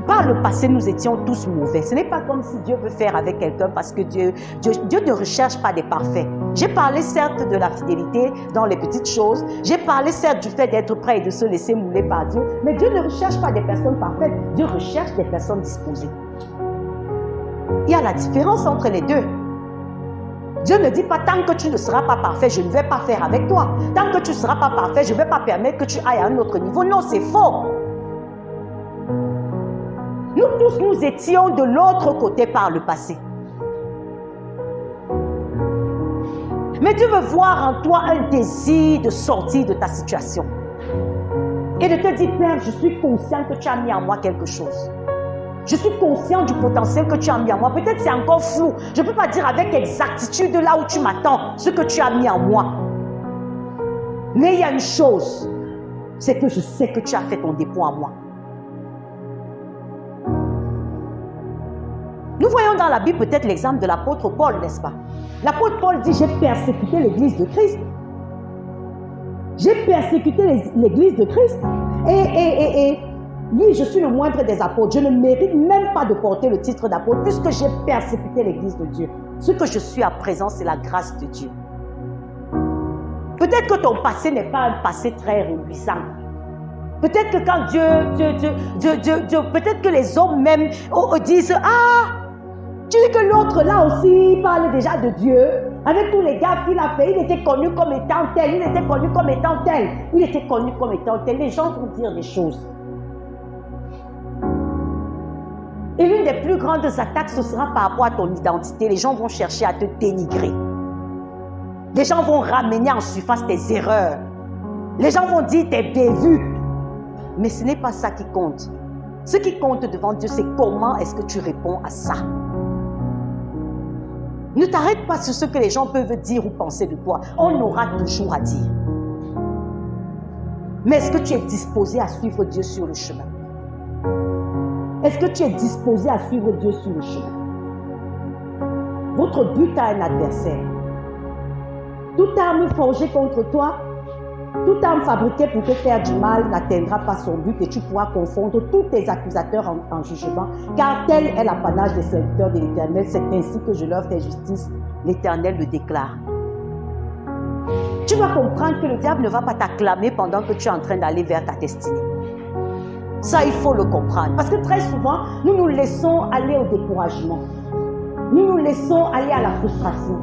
par le passé, nous étions tous mauvais. Ce n'est pas comme si Dieu veut faire avec quelqu'un parce que Dieu ne recherche pas des parfaits. J'ai parlé certes de la fidélité dans les petites choses. J'ai parlé certes du fait d'être prêt et de se laisser mouler par Dieu. Mais Dieu ne recherche pas des personnes parfaites. Dieu recherche des personnes disposées. Il y a la différence entre les deux. Dieu ne dit pas tant que tu ne seras pas parfait, je ne vais pas faire avec toi. Tant que tu ne seras pas parfait, je ne vais pas permettre que tu ailles à un autre niveau. Non, c'est faux. Nous tous, nous étions de l'autre côté par le passé. Mais Dieu veut voir en toi un désir de sortir de ta situation. Et de te dire, Père, je suis conscient que tu as mis en moi quelque chose. Je suis conscient du potentiel que tu as mis en moi. Peut-être c'est encore flou. Je ne peux pas dire avec exactitude là où tu m'attends ce que tu as mis en moi. Mais il y a une chose, c'est que je sais que tu as fait ton dépôt en moi. Nous voyons dans la Bible peut-être l'exemple de l'apôtre Paul, n'est-ce pas? L'apôtre Paul dit, j'ai persécuté l'église de Christ. J'ai persécuté l'église de Christ. Et oui, je suis le moindre des apôtres. Je ne mérite même pas de porter le titre d'apôtre puisque j'ai persécuté l'église de Dieu. Ce que je suis à présent, c'est la grâce de Dieu. Peut-être que ton passé n'est pas un passé très réjouissant. Peut-être que quand peut-être que les hommes même disent, ah, tu dis que l'autre là aussi parle déjà de Dieu. Avec tous les gars qu'il a fait, il était connu comme étant tel, il était connu comme étant tel, il était connu comme étant tel. Les gens vont dire des choses. Et l'une des plus grandes attaques, ce sera par rapport à ton identité. Les gens vont chercher à te dénigrer. Les gens vont ramener en surface tes erreurs. Les gens vont dire tes bévues. Mais ce n'est pas ça qui compte. Ce qui compte devant Dieu, c'est comment est-ce que tu réponds à ça. Ne t'arrête pas sur ce que les gens peuvent dire ou penser de toi. On aura toujours à dire. Mais est-ce que tu es disposé à suivre Dieu sur le chemin? Est-ce que tu es disposé à suivre Dieu sur le chemin? Votre but a un adversaire. Toute arme forgée contre toi, toute arme fabriquée pour te faire du mal n'atteindra pas son but et tu pourras confondre tous tes accusateurs en jugement, car tel est l'apanage des serviteurs de l'Éternel. C'est ainsi que je leur fais justice. L'Éternel le déclare. Tu vas comprendre que le diable ne va pas t'acclamer pendant que tu es en train d'aller vers ta destinée. Ça, il faut le comprendre. Parce que très souvent, nous nous laissons aller au découragement. Nous nous laissons aller à la frustration.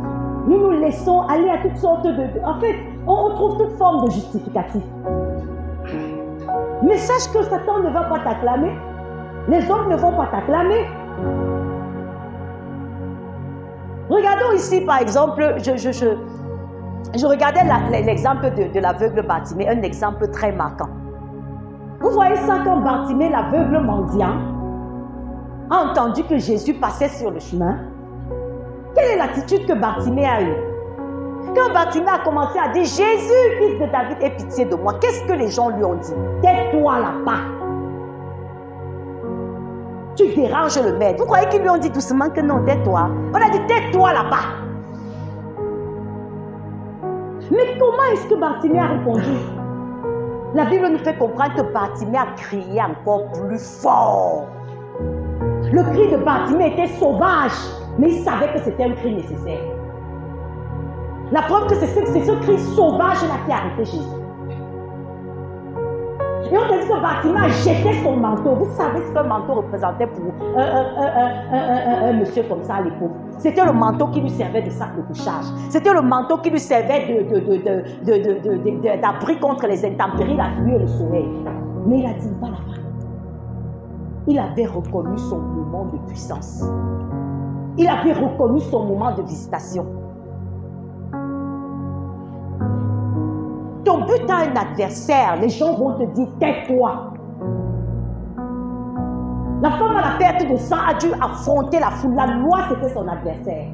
Nous nous laissons aller à toutes sortes de... En fait, on trouve toute forme de justificatif. Mais sache que Satan ne va pas t'acclamer. Les hommes ne vont pas t'acclamer. Regardons ici, par exemple, je regardais l'exemple de l'aveugle Bartimée, un exemple très marquant. Vous voyez ça quand Bartimée, l'aveugle mendiant, a entendu que Jésus passait sur le chemin. Quelle est l'attitude que Bartimée a eue? Quand Bartimée a commencé à dire « Jésus, fils de David, aie pitié de moi », qu'est-ce que les gens lui ont dit? « Tais-toi là-bas. Tu déranges le maître. » Vous croyez qu'ils lui ont dit doucement que non, tais-toi? On a dit « Tais-toi là-bas. » Mais comment est-ce que Bartimée a répondu? La Bible nous fait comprendre que Bartimée a crié encore plus fort. Le cri de Bartimée était sauvage, mais il savait que c'était un cri nécessaire. La preuve que c'est ce cri sauvage-là qui a arrêté Jésus. Et on te dit que Bartimée a jeté son manteau. Vous savez ce qu'un manteau représentait pour un monsieur comme ça à l'époque? C'était le manteau qui lui servait de sac de couchage. C'était le manteau qui lui servait d'abri contre les intempéries, la pluie et le soleil. Mais il a dit, va là-bas. Il avait reconnu son moment de puissance. Il avait reconnu son moment de visitation. Ton but a un adversaire. Les gens vont te dire, tais-toi. La femme à la perte de sang a dû affronter la foule. La loi, c'était son adversaire.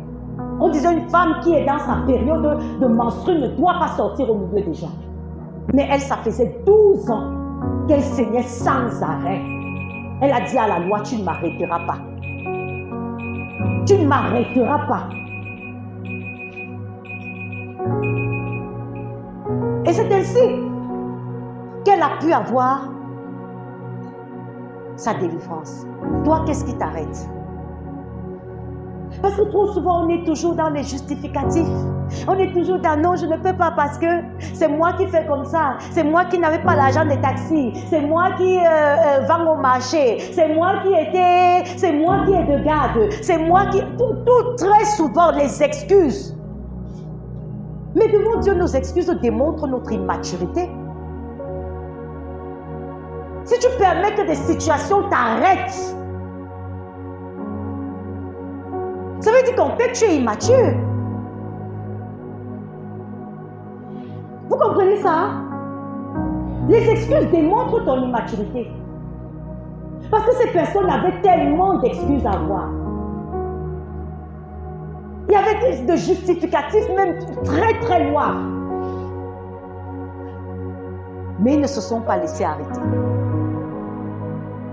On disait une femme qui est dans sa période de menstru ne doit pas sortir au milieu des gens. Mais elle, ça faisait 12 ans qu'elle saignait sans arrêt. Elle a dit à la loi, tu ne m'arrêteras pas. Tu ne m'arrêteras pas. Et c'est ainsi qu'elle a pu avoir sa délivrance. Toi, qu'est-ce qui t'arrête? Parce que trop souvent, on est toujours dans les justificatifs. On est toujours dans non, je ne peux pas parce que c'est moi qui fais comme ça. C'est moi qui n'avais pas l'argent des taxis. C'est moi qui vends au marché. C'est moi qui étais... C'est moi qui ai de garde. C'est moi qui... Tout très souvent, les excuses. Mais devant Dieu, nos excuses démontrent notre immaturité. Si tu permets que des situations t'arrêtent, ça veut dire qu'en fait, tu es immature. Vous comprenez ça? Les excuses démontrent ton immaturité. Parce que ces personnes avaient tellement d'excuses à avoir. Il y avait des justificatifs même très très loin. Mais ils ne se sont pas laissés arrêter.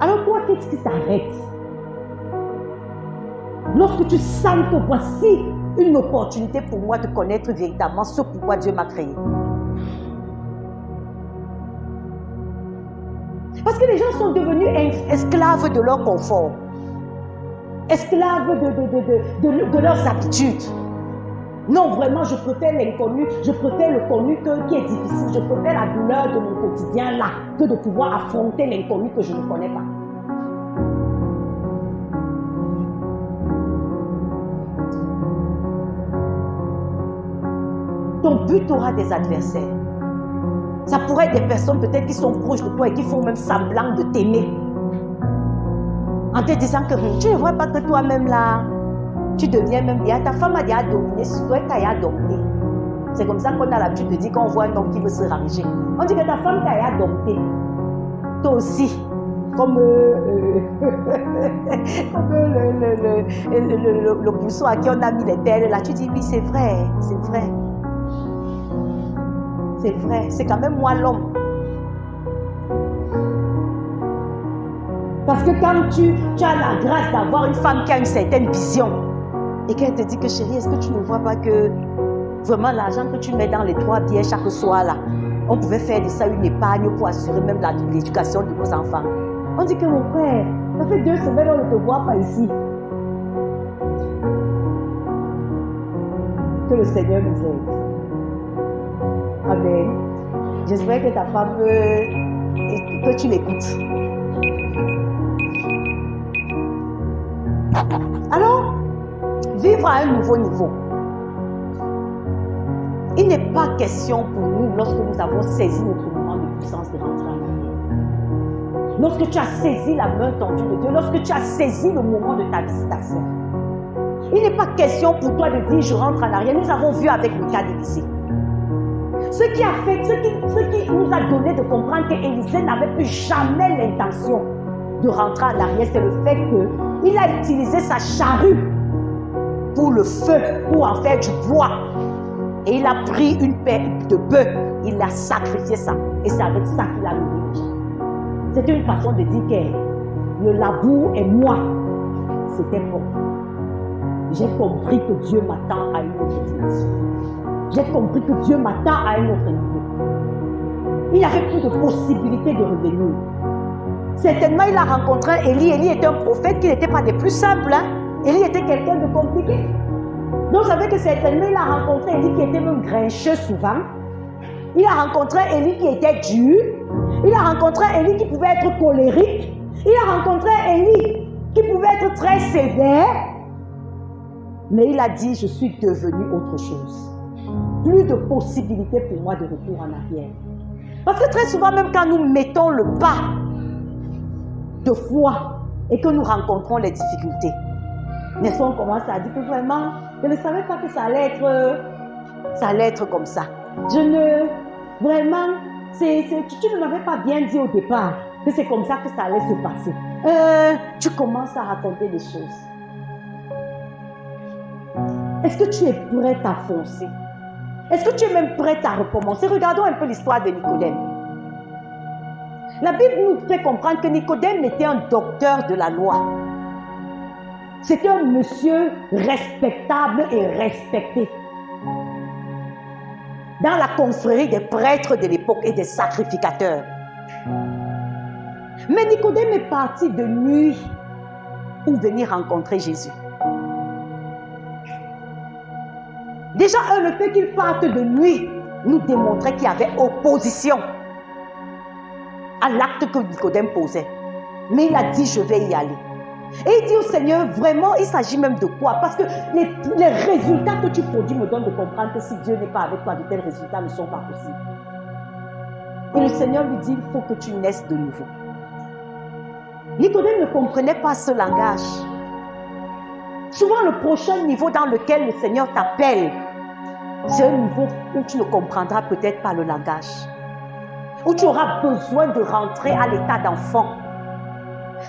Alors toi, qu'est-ce qui t'arrête? Lorsque tu sens que voici une opportunité pour moi de connaître véritablement ce pourquoi Dieu m'a créé. Parce que les gens sont devenus esclaves de leur confort. Esclaves de leurs habitudes. Non, vraiment, je préfère l'inconnu, je préfère le connu qui est difficile, je préfère la douleur de mon quotidien là, que de pouvoir affronter l'inconnu que je ne connais pas. Ton but aura des adversaires. Ça pourrait être des personnes peut-être qui sont proches de toi et qui font même semblant de t'aimer. En te disant que tu ne vois pas que toi-même là, tu deviens même bien. Ta femme a déjà dominé sur toi et tu as dominé. C'est comme ça qu'on a l'habitude de dire qu'on voit un homme qui veut se ranger. On dit que ta femme t'a déjà dominé. Toi aussi. comme le pousseau à qui on a mis les perles là. Tu dis oui, c'est vrai, c'est vrai. C'est vrai, c'est quand même moi l'homme. Parce que quand tu as la grâce d'avoir une femme qui a une certaine vision et qu'elle te dit que chérie, est-ce que tu ne vois pas que vraiment l'argent que tu mets dans les 3 billets chaque soir là, on pouvait faire de ça une épargne pour assurer même l'éducation de nos enfants. On dit que mon frère, ça fait 2 semaines on ne te voit pas ici. Que le Seigneur nous aide. Amen. J'espère que ta femme, que tu l'écoutes. Alors, vivre à un nouveau niveau. Il n'est pas question pour nous, lorsque nous avons saisi notre moment de puissance, de rentrer en arrière. Lorsque tu as saisi la main tendue de Dieu, lorsque tu as saisi le moment de ta visitation, il n'est pas question pour toi de dire je rentre en arrière. Nous avons vu avec le cas d'Élisée. Ce qui nous a donné de comprendre qu'Élisée n'avait plus jamais l'intention de rentrer en arrière, c'est le fait qu'il a utilisé sa charrue pour le feu, pour en faire du bois. Et il a pris une paire de bœufs, il a sacrifié ça. Et c'est avec ça qu'il a nourri les gens. C'était une façon de dire que le labour est moi. C'était bon. J'ai compris que Dieu m'attend à une autre dimension. J'ai compris que Dieu m'attend à un autre niveau. Il n'y avait plus de possibilité de revenir. Certainement, il a rencontré Élie. Élie était un prophète qui n'était pas des plus simples. Hein? Élie était quelqu'un de compliqué. Donc, vous savez que certainement, il a rencontré Élie qui était même grincheux souvent. Il a rencontré Élie qui était dur. Il a rencontré Élie qui pouvait être colérique. Il a rencontré Élie qui pouvait être très sévère. Mais il a dit, je suis devenu autre chose. Plus de possibilités pour moi de retour en arrière. Parce que très souvent, même quand nous mettons le pas de foi et que nous rencontrons les difficultés, n'est-ce pas, on commence à dire que vraiment, je ne savais pas que ça allait être comme ça. Tu ne m'avais pas bien dit au départ que c'est comme ça que ça allait se passer. Tu commences à raconter des choses. Est-ce que tu es prête à foncer? Est-ce que tu es même prête à recommencer? Regardons un peu l'histoire de Nicodème. La Bible nous fait comprendre que Nicodème était un docteur de la loi. C'était un monsieur respectable et respecté dans la confrérie des prêtres de l'époque et des sacrificateurs. Mais Nicodème est parti de nuit pour venir rencontrer Jésus. Déjà, le fait qu'il parte de nuit nous démontrait qu'il y avait opposition à l'acte que Nicodème posait. Mais il a dit, je vais y aller. Et il dit au Seigneur, vraiment, il s'agit même de quoi? Parce que les résultats que tu produis me donnent de comprendre que si Dieu n'est pas avec toi, de tels résultats ne sont pas possibles. Et le Seigneur lui dit, il faut que tu naisses de nouveau. Nicodème ne comprenait pas ce langage. Souvent, le prochain niveau dans lequel le Seigneur t'appelle, c'est un niveau où tu ne comprendras peut-être pas le langage. Où tu auras besoin de rentrer à l'état d'enfant.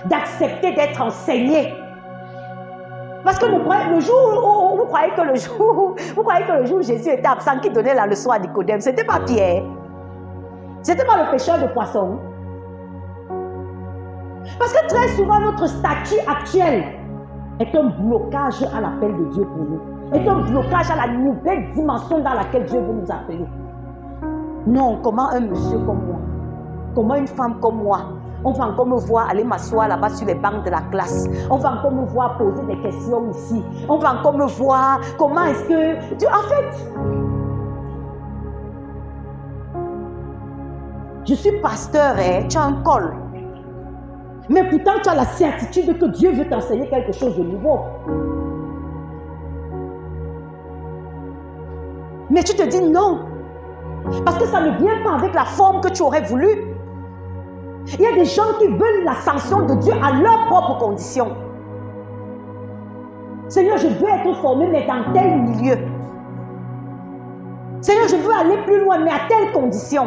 D'accepter d'être enseigné. Parce que le jour où vous croyez que le jour où Jésus était absent, qui donnait la leçon à Nicodème, ce n'était pas Pierre. Ce n'était pas le pêcheur de poissons. Parce que très souvent, notre statut actuel est un blocage à l'appel de Dieu pour nous. Est un blocage à la nouvelle dimension dans laquelle Dieu veut nous appeler. Non, comment un monsieur comme moi, comment une femme comme moi, on va encore me voir aller m'asseoir là-bas sur les bancs de la classe. On va encore me voir poser des questions ici. On va encore me voir comment est-ce que... En fait, je suis pasteur, tu as un col. Mais pourtant, tu as la certitude que Dieu veut t'enseigner quelque chose de nouveau. Mais tu te dis non. Parce que ça ne vient pas avec la forme que tu aurais voulu. Il y a des gens qui veulent l'ascension de Dieu à leurs propres conditions. Seigneur, je veux être formé, mais dans tel milieu. Seigneur, je veux aller plus loin, mais à telle condition.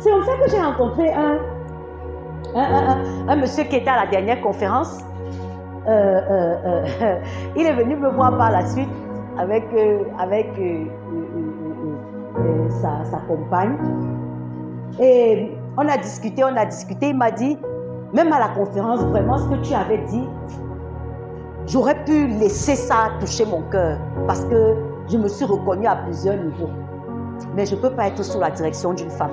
C'est comme ça que j'ai rencontré un monsieur qui était à la dernière conférence. Il est venu me voir par la suite avec sa compagne. Et on a discuté. Il m'a dit, même à la conférence, vraiment, ce que tu avais dit, j'aurais pu laisser ça toucher mon cœur parce que je me suis reconnue à plusieurs niveaux. Mais je ne peux pas être sous la direction d'une femme.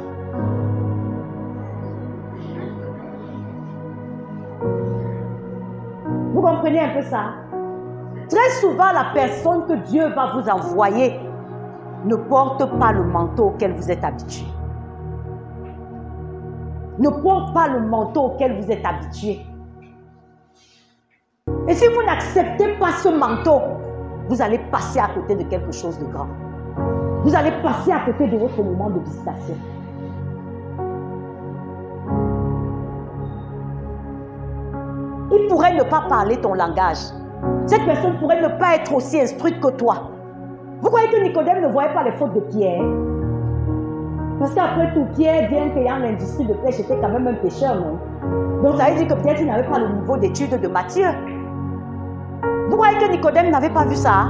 Vous comprenez un peu ça? Très souvent, la personne que Dieu va vous envoyer ne porte pas le manteau auquel vous êtes habitué. Ne porte pas le manteau auquel vous êtes habitué. Et si vous n'acceptez pas ce manteau, vous allez passer à côté de quelque chose de grand. Vous allez passer à côté de votre moment de visitation. Il pourrait ne pas parler ton langage. Cette personne pourrait ne pas être aussi instruite que toi. Vous croyez que Nicodème ne voyait pas les fautes de Pierre? Parce qu'après tout, Pierre, bien qu'ayant l'industrie de pêche, était quand même un pêcheur, non? Donc ça veut dire que peut-être il n'avait pas le niveau d'études de Matthieu. Vous croyez que Nicodème n'avait pas vu ça?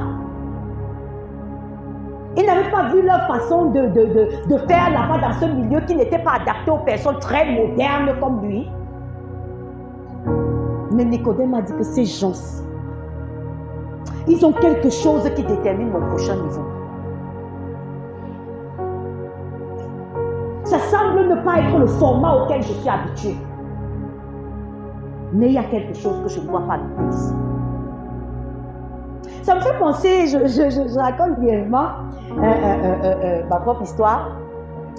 Il n'avait pas vu leur façon de faire là-bas dans ce milieu qui n'était pas adapté aux personnes très modernes comme lui. Mais Nicodème a dit que ces gens, ils ont quelque chose qui détermine mon prochain niveau. Ça semble ne pas être le format auquel je suis habitué. Mais il y a quelque chose que je ne dois pas louper ici. Ça me fait penser, je raconte brièvement ma propre histoire.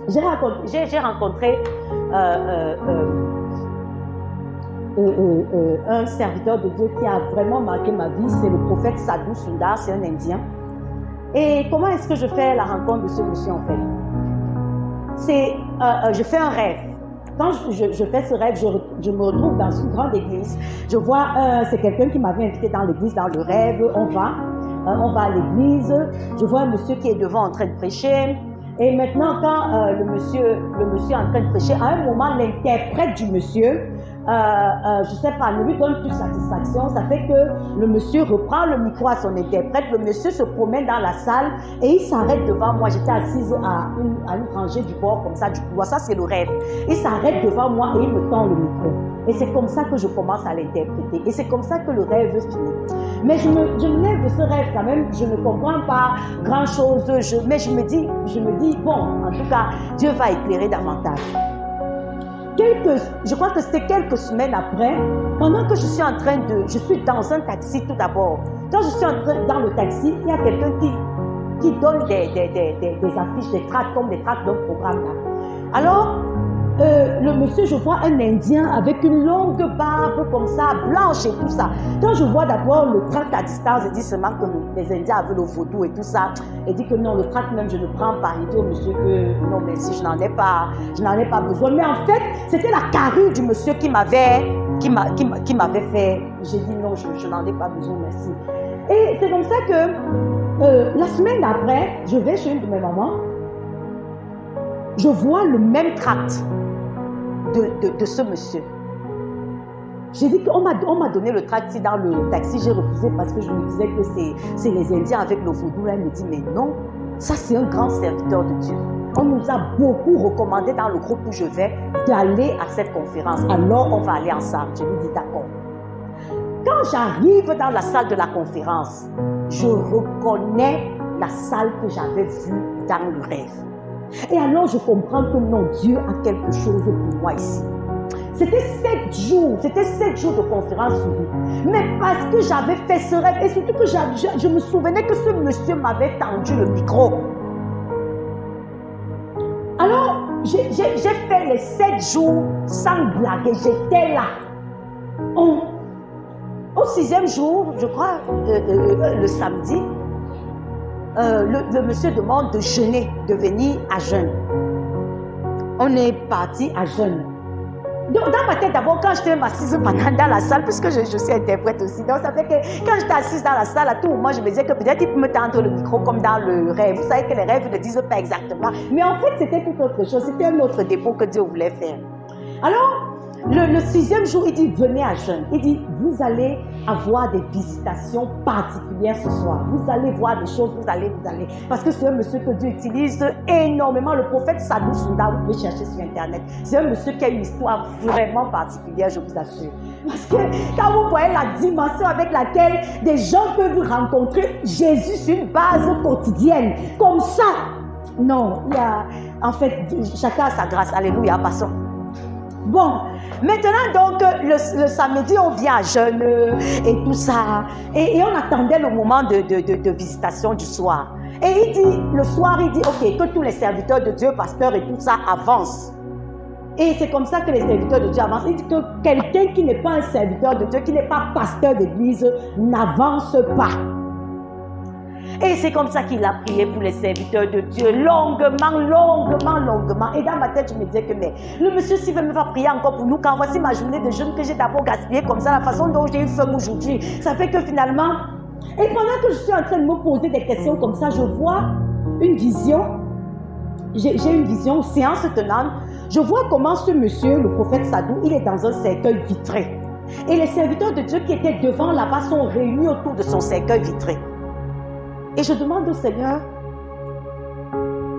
J'ai rencontré un serviteur de Dieu qui a vraiment marqué ma vie. C'est le prophète Sadhu Sundar, c'est un Indien. Et comment est-ce que je fais la rencontre de ce monsieur en fait? Je fais un rêve. Quand je fais ce rêve, je me retrouve dans une grande église. Je vois, c'est quelqu'un qui m'avait invité dans l'église, dans le rêve. On va à l'église. Je vois un monsieur qui est devant en train de prêcher. Et maintenant, quand le monsieur est en train de prêcher, à un moment, l'interprète du monsieur, je ne sais pas, ne lui donne plus satisfaction. Ça fait que le monsieur reprend le micro à son interprète. Le monsieur se promène dans la salle et il s'arrête devant moi. J'étais assise à une rangée du bord comme ça du couloir. Ça, c'est le rêve. Il s'arrête devant moi et il me tend le micro. Et c'est comme ça que je commence à l'interpréter. Et c'est comme ça que le rêve finit. Mais je me lève de ce rêve quand même. Je ne comprends pas grand-chose. Mais je me dis, bon, en tout cas, Dieu va éclairer davantage. Je crois que c'était quelques semaines après, pendant que je suis dans un taxi tout d'abord. Quand je suis dans le taxi, il y a quelqu'un qui donne des affiches, des tracts, comme des tracts d'un programme là. Alors, le monsieur, je vois un Indien avec une longue barbe comme ça, blanche et tout ça. Quand je vois d'abord le tract à distance, il dit seulement que les Indiens avaient le vaudou et tout ça. Il dit que non, le tract même, je ne prends pas. Il dit au monsieur que non, mais si je n'en ai pas besoin. Mais en fait, c'était la carrure du monsieur qui m'avait fait. J'ai dit non, je n'en ai pas besoin, merci. Et c'est comme ça que la semaine d'après, je vais chez une de mes mamans. Je vois le même tract de ce monsieur. J'ai dit qu'on m'a donné le tract dans le taxi, j'ai refusé parce que je me disais que c'est les Indiens avec le vaudou. Elle me dit, mais non, ça c'est un grand serviteur de Dieu. On nous a beaucoup recommandé dans le groupe où je vais d'aller à cette conférence. Alors on va aller ensemble. Je lui dis, d'accord. Quand j'arrive dans la salle de la conférence, je reconnais la salle que j'avais vue dans le rêve. Et alors je comprends que non, Dieu a quelque chose pour moi ici. C'était 7 jours de conférence suivie. Mais parce que j'avais fait ce rêve, et surtout que je me souvenais que ce monsieur m'avait tendu le micro. Alors, j'ai fait les 7 jours sans blaguer, j'étais là. Au 6e jour, je crois, le samedi, le monsieur demande de jeûner, de venir à jeûne. On est parti à jeûne. Donc, dans ma tête, d'abord, quand j'étais assise dans la salle, puisque je suis interprète aussi, donc ça fait que quand j'étais assise dans la salle, à tout moment, je me disais que peut-être il peut me tendre le micro comme dans le rêve. Vous savez que les rêves ne disent pas exactement. Mais en fait, c'était tout autre chose. C'était un autre dépôt que Dieu voulait faire. Alors, le 6e jour, il dit, venez à jeûne. Il dit, vous allez avoir des visitations particulières ce soir. Vous allez voir des choses, vous allez. Parce que c'est un monsieur que Dieu utilise énormément. Le prophète Sadou Souda, vous pouvez chercher sur Internet. C'est un monsieur qui a une histoire vraiment particulière, je vous assure. Parce que quand vous voyez la dimension avec laquelle des gens peuvent rencontrer Jésus sur une base quotidienne, comme ça. Non, il y a, en fait, chacun a sa grâce. Alléluia, passons. Bon, maintenant donc, le samedi, on vient à jeûne et tout ça. Et on attendait le moment de visitation du soir. Et il dit, le soir, il dit, ok, que tous les serviteurs de Dieu, pasteurs et tout ça avancent. Et c'est comme ça que les serviteurs de Dieu avancent. Il dit que quelqu'un qui n'est pas un serviteur de Dieu, qui n'est pas pasteur d'église, n'avance pas. Et c'est comme ça qu'il a prié pour les serviteurs de Dieu, longuement. Et dans ma tête, je me disais que, mais le monsieur, s'il veut me faire prier encore pour nous, quand voici ma journée de jeûne que j'ai d'abord gaspillée comme ça, la façon dont j'ai eu faim aujourd'hui, ça fait que finalement, et pendant que je suis en train de me poser des questions comme ça, je vois une vision, j'ai une vision, séance tenante, je vois comment ce monsieur, le prophète Sadou, il est dans un cercueil vitré. Et les serviteurs de Dieu qui étaient devant là-bas sont réunis autour de son cercueil vitré. Et je demande au Seigneur,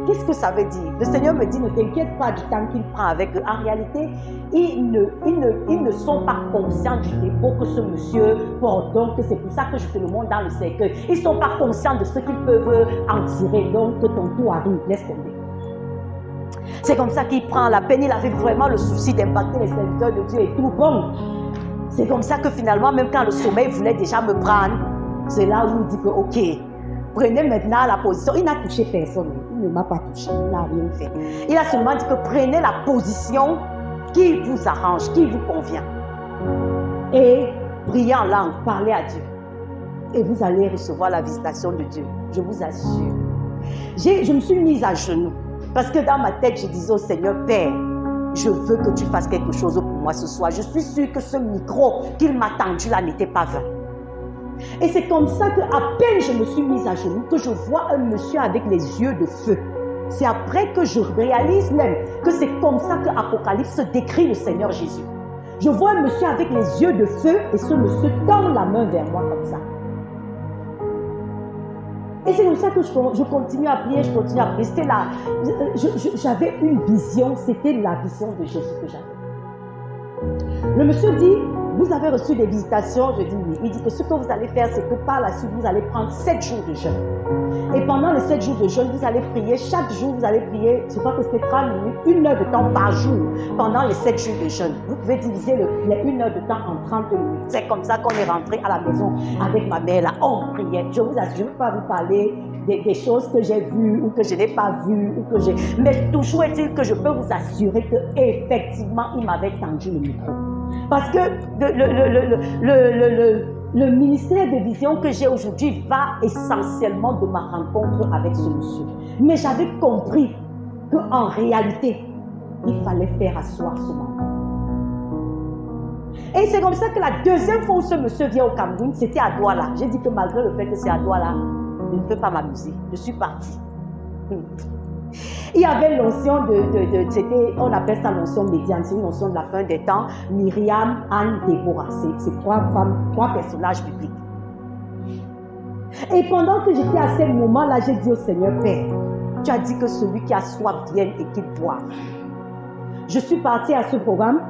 qu'est-ce que ça veut dire? Le Seigneur me dit, ne t'inquiète pas du temps qu'il prend avec eux. En réalité, ils ne sont pas conscients du dépôt que ce monsieur porte. Donc, c'est pour ça que je te le montre dans le cercueil. Ils ne sont pas conscients de ce qu'ils peuvent en tirer. Donc, ton tour arrive, laisse tomber. C'est comme ça qu'il prend la peine. Il avait vraiment le souci d'impacter les serviteurs de Dieu et tout. Bon, c'est comme ça que finalement, même quand le sommeil voulait déjà me prendre, c'est là où il dit que, ok, prenez maintenant la position. Il n'a touché personne. Il ne m'a pas touché. Il n'a rien fait. Il a seulement dit que prenez la position qui vous arrange, qui vous convient. Et priez en langue, parlez à Dieu. Et vous allez recevoir la visitation de Dieu. Je vous assure. Je me suis mise à genoux. Parce que dans ma tête, je disais au Seigneur, Père, je veux que tu fasses quelque chose pour moi ce soir. Je suis sûre que ce micro qu'il m'a tendu là n'était pas vain. Et c'est comme ça qu'à peine je me suis mise à genoux, que je vois un monsieur avec les yeux de feu. C'est après que je réalise même que c'est comme ça que l'Apocalypse décrit le Seigneur Jésus. Je vois un monsieur avec les yeux de feu et ce monsieur tend la main vers moi comme ça. Et c'est comme ça que je continue à prier, C'était là, j'avais une vision, c'était la vision de Jésus que j'avais. Le monsieur dit, vous avez reçu des visitations, je dis oui. Il dit que ce que vous allez faire, c'est que par la suite, vous allez prendre 7 jours de jeûne. Et pendant les 7 jours de jeûne, vous allez prier. Chaque jour, vous allez prier, je crois que c'est 30 minutes, 1 heure de temps par jour, pendant les 7 jours de jeûne. Vous pouvez diviser les 1 heure de temps en 30 minutes. C'est comme ça qu'on est rentré à la maison avec ma mère là. On priait. Je vous assure, je ne vais pas vous parler des choses que j'ai vues ou que je n'ai pas vues. Mais toujours est-il que je peux vous assurer qu'effectivement, il m'avait tendu le micro. Parce que le ministère de vision que j'ai aujourd'hui va essentiellement de ma rencontre avec ce monsieur. Mais j'avais compris qu'en réalité, il fallait faire asseoir ce moment. Et c'est comme ça que la deuxième fois où ce monsieur vient au Cameroun, c'était à Douala. J'ai dit que malgré le fait que c'est à Douala, je ne peux pas m'amuser. Je suis partie. Il y avait l'onction on appelle ça l'onction médiane, c'est une onction de la fin des temps, Myriam, Anne, Déborah. C'est 3 femmes, 3 personnages bibliques. Et pendant que j'étais à ces moments-là, j'ai dit au Seigneur, Père, tu as dit que celui qui a soif vienne et qu'il boive. Je suis partie à ce programme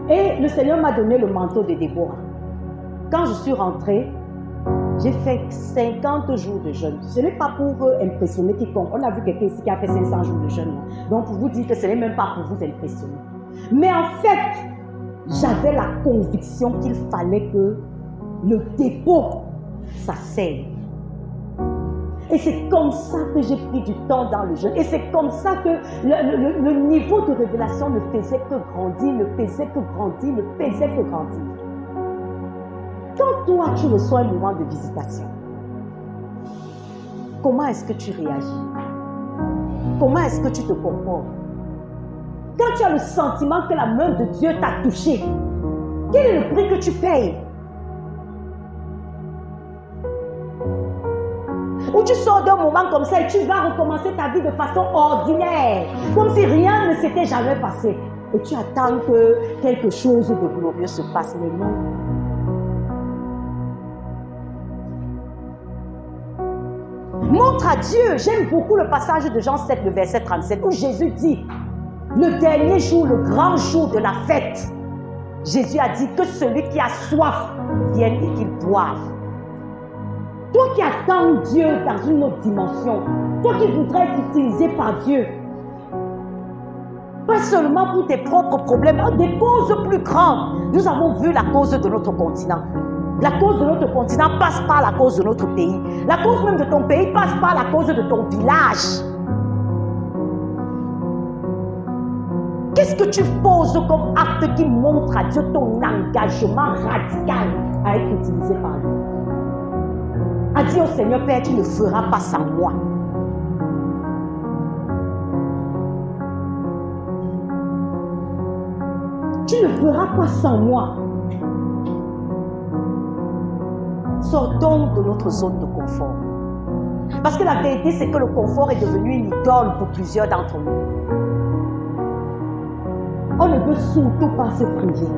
et le Seigneur m'a donné le manteau de Déborah. Quand je suis rentrée, j'ai fait 50 jours de jeûne. Ce n'est pas pour impressionner quiconque. On a vu quelqu'un ici qui a fait 500 jours de jeûne. Donc, pour vous dire que ce n'est même pas pour vous impressionner. Mais en fait, j'avais la conviction qu'il fallait que le dépôt, ça sert. Et c'est comme ça que j'ai pris du temps dans le jeûne. Et c'est comme ça que le niveau de révélation ne faisait que grandir, ne faisait que grandir, ne faisait que grandir. Quand toi, tu reçois un moment de visitation, comment est-ce que tu réagis? Comment est-ce que tu te comportes? Quand tu as le sentiment que la main de Dieu t'a touché, quel est le prix que tu payes? Ou tu sors d'un moment comme ça et tu vas recommencer ta vie de façon ordinaire, comme si rien ne s'était jamais passé. Et tu attends que quelque chose de glorieux se passe, mais non. Montre à Dieu. J'aime beaucoup le passage de Jean 7, le verset 37, où Jésus dit, le dernier jour, le grand jour de la fête, Jésus a dit que celui qui a soif vienne et qu'il boive. Toi qui attends Dieu dans une autre dimension, toi qui voudrais être utilisé par Dieu, pas seulement pour tes propres problèmes, des causes plus grandes. Nous avons vu la cause de notre continent. La cause de notre continent passe par la cause de notre pays. La cause même de ton pays passe par la cause de ton village. Qu'est-ce que tu poses comme acte qui montre à Dieu ton engagement radical à être utilisé par lui? A dit au Seigneur, Père, tu ne feras pas sans moi. Tu ne feras pas sans moi. Sortons de notre zone de confort. Parce que la vérité, c'est que le confort est devenu une idole pour plusieurs d'entre nous. On ne veut surtout pas se priver.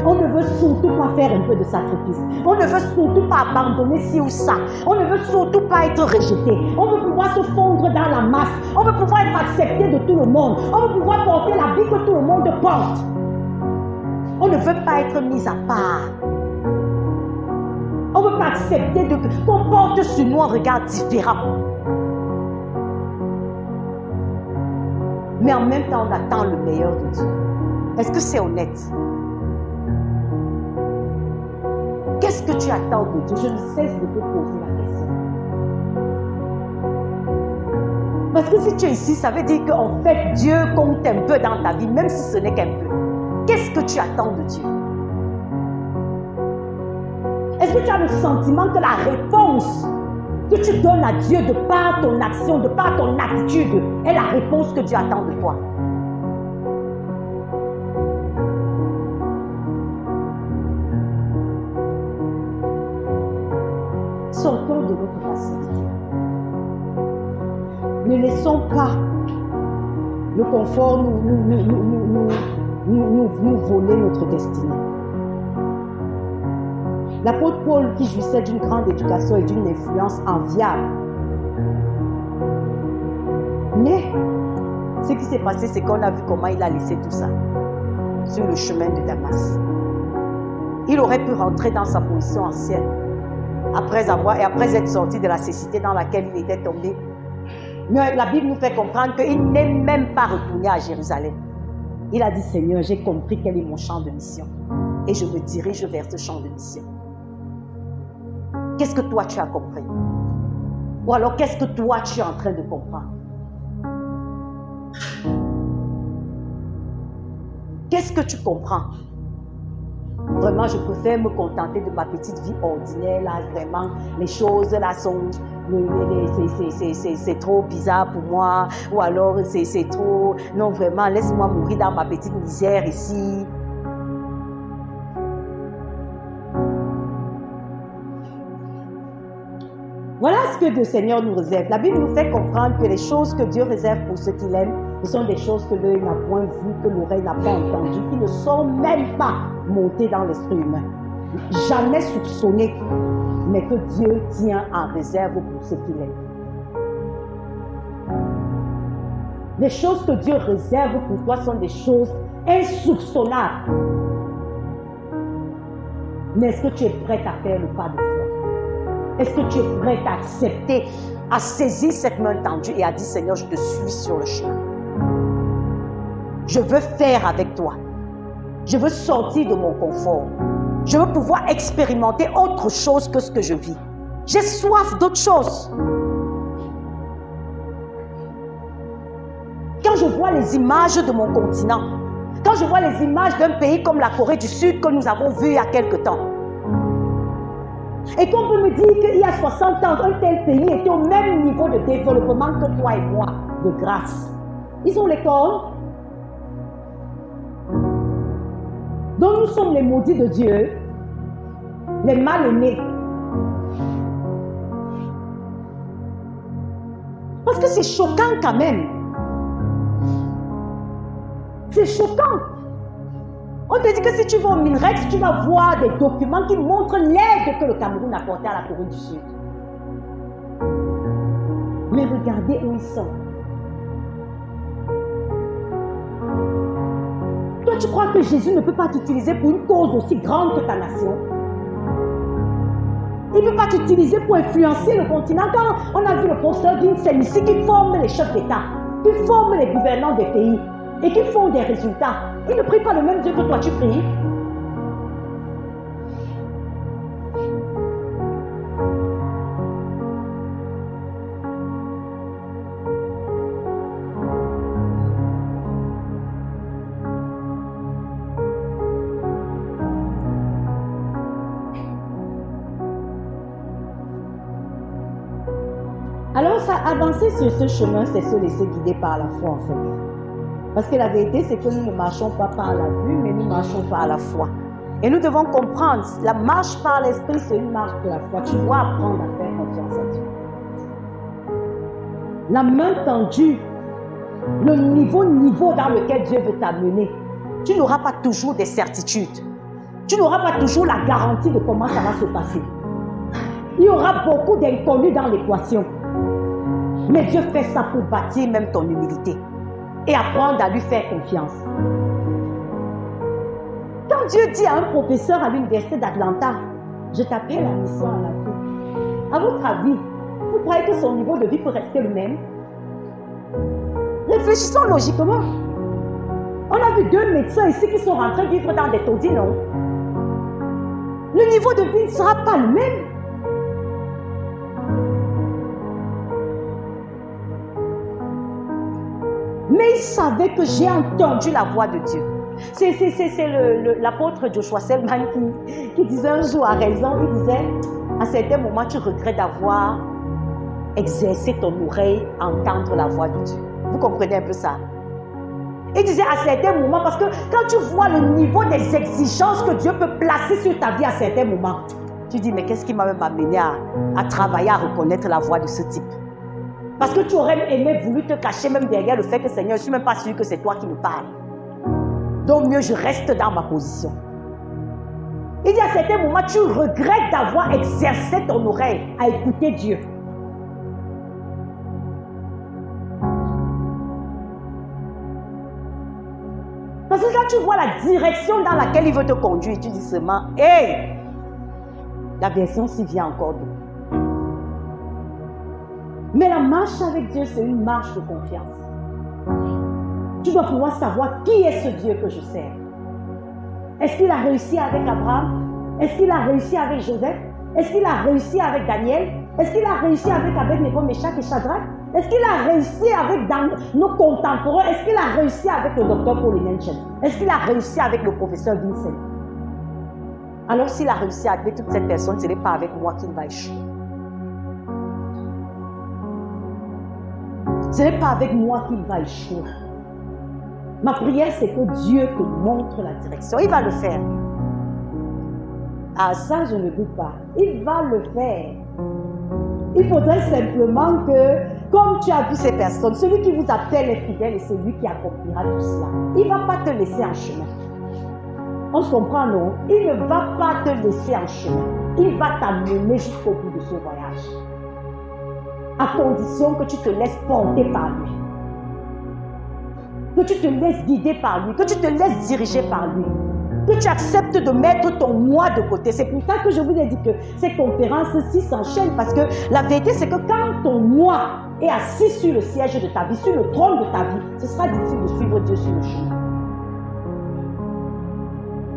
On ne veut surtout pas faire un peu de sacrifice. On ne veut surtout pas abandonner ci ou ça. On ne veut surtout pas être rejeté. On veut pouvoir se fondre dans la masse. On veut pouvoir être accepté de tout le monde. On veut pouvoir porter la vie que tout le monde porte. On ne veut pas être mis à part. On ne veut pas accepter qu'on porte sur nous un regard différent. Mais en même temps, on attend le meilleur de Dieu. Est-ce que c'est honnête? Qu'est-ce que tu attends de Dieu? Je ne cesse de te poser la question. Parce que si tu es ici, ça veut dire qu'en fait, Dieu compte un peu dans ta vie, même si ce n'est qu'un peu. Qu'est-ce que tu attends de Dieu? Est-ce que tu as le sentiment que la réponse que tu donnes à Dieu de par ton action, de par ton attitude, est la réponse que Dieu attend de toi? Sortons de notre passivité. Ne laissons pas le confort nous voler notre destinée. L'apôtre Paul, qui jouissait d'une grande éducation et d'une influence enviable. Mais ce qui s'est passé, c'est qu'on a vu comment il a laissé tout ça sur le chemin de Damas. Il aurait pu rentrer dans sa position ancienne après être sorti de la cécité dans laquelle il était tombé. Mais la Bible nous fait comprendre qu'il n'est même pas retourné à Jérusalem. Il a dit, Seigneur, j'ai compris quel est mon champ de mission. Et je me dirige vers ce champ de mission. Qu'est-ce que toi tu as compris? Ou alors qu'est-ce que toi tu es en train de comprendre? Qu'est-ce que tu comprends? Vraiment, je préfère me contenter de ma petite vie ordinaire. Là, vraiment, les choses là sont... C'est trop bizarre pour moi. Ou alors, c'est trop... Non, vraiment, laisse-moi mourir dans ma petite misère ici. Voilà ce que le Seigneur nous réserve. La Bible nous fait comprendre que les choses que Dieu réserve pour ceux qu'il aime, ce sont des choses que l'œil n'a point vues, que l'oreille n'a pas entendues, qui ne sont même pas montées dans l'esprit humain. Jamais soupçonnées, mais que Dieu tient en réserve pour ceux qu'il aime. Les choses que Dieu réserve pour toi sont des choses insoupçonnables. Mais est-ce que tu es prête à faire le pas de foi? Est-ce que tu es prête à accepter, à saisir cette main tendue et à dire, Seigneur, je te suis sur le chemin. Je veux faire avec toi. Je veux sortir de mon confort. Je veux pouvoir expérimenter autre chose que ce que je vis. J'ai soif d'autre chose. Quand je vois les images de mon continent, quand je vois les images d'un pays comme la Corée du Sud que nous avons vu il y a quelque temps, et qu'on peut me dire qu'il y a 60 ans, un tel pays était au même niveau de développement que toi et moi, de grâce. Ils ont l'école, Donc nous sommes les maudits de Dieu, les mal-aimés. Parce que c'est choquant quand même. C'est choquant. On te dit que si tu vas au Minerex, tu vas voir des documents qui montrent l'aide que le Cameroun a apportée à la Corée du Sud. Mais regardez où ils sont. Toi, tu crois que Jésus ne peut pas t'utiliser pour une cause aussi grande que ta nation? Il ne peut pas t'utiliser pour influencer le continent. Quand on a vu le professeur Vincent ici qui forme les chefs d'État, qui forme les gouvernants des pays et qui font des résultats, il ne prie pas le même Dieu que toi tu pries. Alors, avancer sur ce chemin, c'est se laisser guider par la foi, en fait. Parce que la vérité, c'est que nous ne marchons pas par la vue, mais nous marchons par la foi. Et nous devons comprendre, la marche par l'esprit, c'est une marche de la foi. Tu dois apprendre à faire confiance à Dieu. La main tendue, le niveau dans lequel Dieu veut t'amener, tu n'auras pas toujours des certitudes. Tu n'auras pas toujours la garantie de comment ça va se passer. Il y aura beaucoup d'inconnus dans l'équation. Mais Dieu fait ça pour bâtir même ton humilité et apprendre à lui faire confiance. Quand Dieu dit à un professeur à l'université d'Atlanta, je t'appelle à mission en Afrique, à votre avis, vous croyez que son niveau de vie peut rester le même? Réfléchissons logiquement. On a vu 2 médecins ici qui sont rentrés vivre dans des taudis, non? Le niveau de vie ne sera pas le même. Mais il savait que j'ai entendu la voix de Dieu. C'est l'apôtre Joshua Selman qui disait un jour à raison, il disait, à certains moments, tu regrettes d'avoir exercé ton oreille à entendre la voix de Dieu. Vous comprenez un peu ça? Il disait à certains moments, parce que quand tu vois le niveau des exigences que Dieu peut placer sur ta vie à certains moments, tu dis, mais qu'est-ce qui m'a même amené à travailler, à reconnaître la voix de ce type? Parce que tu aurais aimé voulu te cacher même derrière le fait que Seigneur, je ne suis même pas sûr que c'est toi qui me parles. Donc mieux, je reste dans ma position. Il dit à certains moments, tu regrettes d'avoir exercé ton oreille à écouter Dieu. Parce que quand tu vois la direction dans laquelle il veut te conduire, tu dis seulement, hey, la version s'y vient encore d'où? Mais la marche avec Dieu, c'est une marche de confiance. Tu dois pouvoir savoir qui est ce Dieu que je sers. Est-ce qu'il a réussi avec Abraham? Est-ce qu'il a réussi avec Joseph? Est-ce qu'il a réussi avec Daniel? Est-ce qu'il a réussi avec Abed-Nego, Meshach et Shadrach? Est-ce qu'il a réussi avec nos contemporains? Est-ce qu'il a réussi avec le docteur Paul Nenchen? Est-ce qu'il a réussi avec le professeur Vincent? Alors s'il a réussi avec toutes ces personnes, ce n'est pas avec moi qu'il va échouer. Ce n'est pas avec moi qu'il va échouer. Ma prière, c'est que Dieu te montre la direction. Il va le faire. Ah, ça, je ne doute pas. Il va le faire. Il faudrait simplement que, comme tu as vu ces personnes, celui qui vous appelle est fidèle et c'est lui qui accomplira tout cela. Il ne va pas te laisser en chemin. On se comprend, non? Il ne va pas te laisser en chemin. Il va t'amener jusqu'au bout de ce voyage. À condition que tu te laisses porter par lui. Que tu te laisses guider par lui. Que tu te laisses diriger par lui. Que tu acceptes de mettre ton moi de côté. C'est pour ça que je vous ai dit que ces conférences-ci s'enchaînent. Parce que la vérité, c'est que quand ton moi est assis sur le siège de ta vie, sur le trône de ta vie, ce sera difficile de suivre Dieu sur le chemin.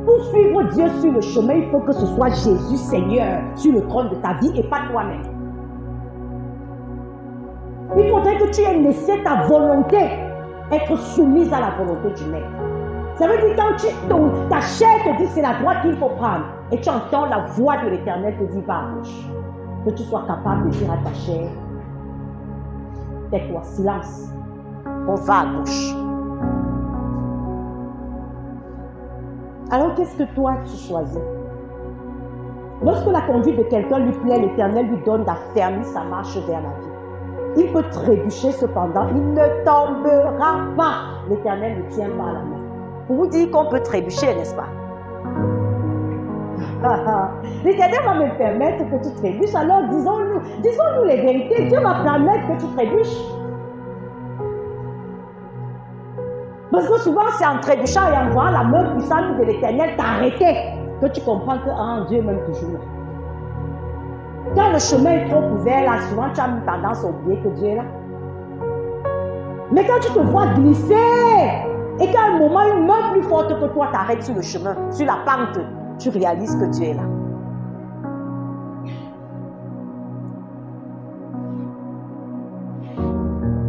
Pour suivre Dieu sur le chemin, il faut que ce soit Jésus Seigneur sur le trône de ta vie et pas toi-même. Il faudrait que tu aies laissé ta volonté être soumise à la volonté du Maître. Ça veut dire quand ta chair te dit c'est la droite qu'il faut prendre et tu entends la voix de l'Éternel te dire va à gauche. Que tu sois capable de dire à ta chair tais-toi, silence, on va à gauche. Alors qu'est-ce que toi tu choisis? Lorsque la conduite de quelqu'un lui plaît, l'Éternel lui donne d'affermir sa marche vers la vie. Il peut trébucher cependant, il ne tombera pas. L'Éternel ne tient pas à la main. Pour vous dire qu'on peut trébucher, n'est-ce pas? L'Éternel va me permettre que tu trébuches, alors disons-nous les vérités. Dieu va permettre que tu trébuches. Parce que souvent, c'est en trébuchant et en voyant la main puissante de l'Éternel t'arrêter que tu comprends que Dieu m'aime toujours. Quand le chemin est trop ouvert, là, souvent tu as une tendance à oublier que Dieu est là. Mais quand tu te vois glisser et qu'à un moment, une main plus forte que toi t'arrête sur le chemin, sur la pente, tu réalises que Dieu est là.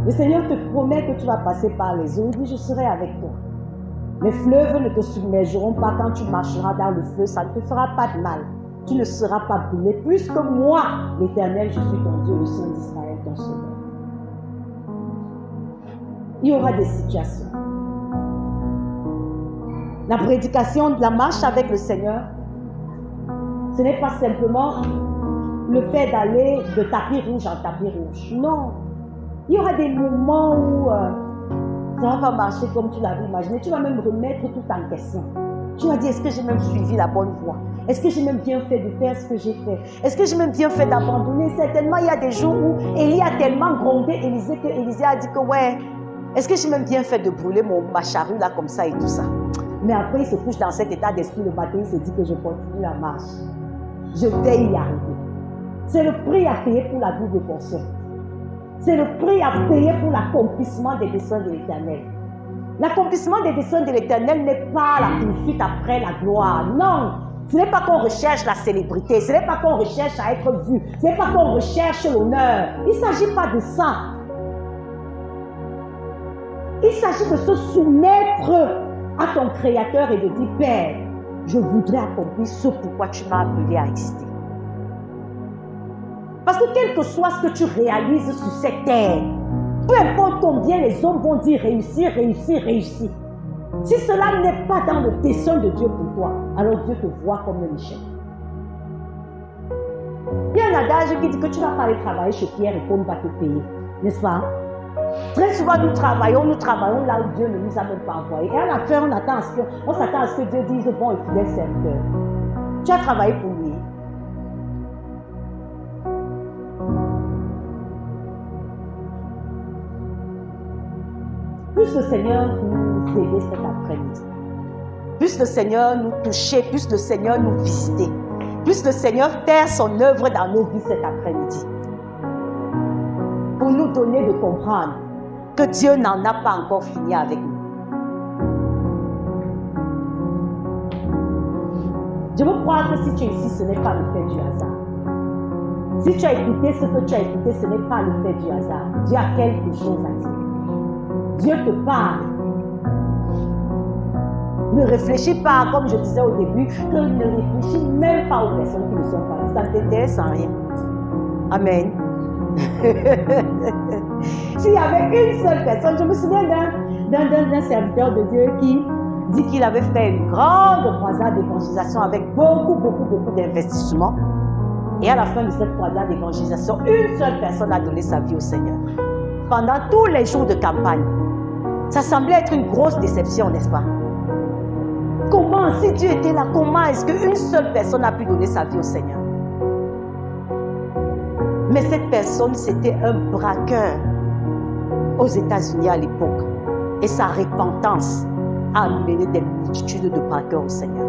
Le Seigneur te promet que tu vas passer par les eaux. Il dit, je serai avec toi. Les fleuves ne te submergeront pas quand tu marcheras dans le feu. Ça ne te fera pas de mal. Tu ne seras pas brûlé. Puisque moi, l'Éternel, je suis ton Dieu, le Saint d'Israël, ton Sauveur. Il y aura des situations. La prédication de la marche avec le Seigneur, ce n'est pas simplement le fait d'aller de tapis rouge en tapis rouge. Non. Il y aura des moments où ça ne va pas marcher comme tu l'avais imaginé. Tu vas même remettre tout en question. Tu vas dire, est-ce que j'ai même suivi la bonne voie? Est-ce que j'ai même bien fait de faire ce que j'ai fait? Est-ce que j'ai même bien fait d'abandonner? Certainement, il y a des jours où Élie a tellement grondé Élisée que Élisée a dit que ouais, est-ce que j'ai même bien fait de brûler ma charrue là comme ça et tout ça? Mais après, il se couche dans cet état d'esprit le matin, il se dit que je continue la marche. Je vais y arriver. C'est le prix à payer pour la double portion. C'est le prix à payer pour l'accomplissement des desseins de l'Éternel. L'accomplissement des desseins de l'Éternel n'est pas la poursuite après la gloire. Non, ce n'est pas qu'on recherche la célébrité, ce n'est pas qu'on recherche à être vu, ce n'est pas qu'on recherche l'honneur. Il ne s'agit pas de ça. Il s'agit de se soumettre à ton Créateur et de dire, Père, je voudrais accomplir ce pourquoi tu m'as appelé à exister. Parce que quel que soit ce que tu réalises sur cette terre, peu importe combien les hommes vont dire réussir, réussir, réussir. Si cela n'est pas dans le dessein de Dieu pour toi, alors Dieu te voit comme un échec. Il y a un adage qui dit que tu ne vas pas aller travailler chez Pierre et Paul va te payer. N'est-ce pas? Très souvent nous travaillons là où Dieu ne nous a même pas envoyés. Et à la fin, on s'attend à ce que Dieu dise bon et fidèle serviteur. Tu as travaillé pour lui. Plus le Seigneur nous aider cet après-midi, plus le Seigneur nous toucher, plus le Seigneur nous visiter, plus le Seigneur faire son œuvre dans nos vies cet après-midi, pour nous donner de comprendre que Dieu n'en a pas encore fini avec nous. Je veux croire que si tu es ici, ce n'est pas le fait du hasard. Si tu as écouté ce que tu as écouté, ce n'est pas le fait du hasard. Dieu a quelque chose à dire. Dieu te parle. Ne réfléchis pas, comme je disais au début, que ne réfléchis même pas aux personnes qui ne sont pas là. Ça ne t'intéresse en rien. Amen. S'il y avait une seule personne, je me souviens d'un serviteur de Dieu qui dit qu'il avait fait une grande croisade d'évangélisation avec beaucoup d'investissements. Et à la fin de cette croisade d'évangélisation, une seule personne a donné sa vie au Seigneur. Pendant tous les jours de campagne. Ça semblait être une grosse déception, n'est-ce pas? Comment, si Dieu était là, comment est-ce qu'une seule personne a pu donner sa vie au Seigneur? Mais cette personne, c'était un braqueur aux États-Unis à l'époque. Et sa repentance a amené des multitudes de braqueurs au Seigneur.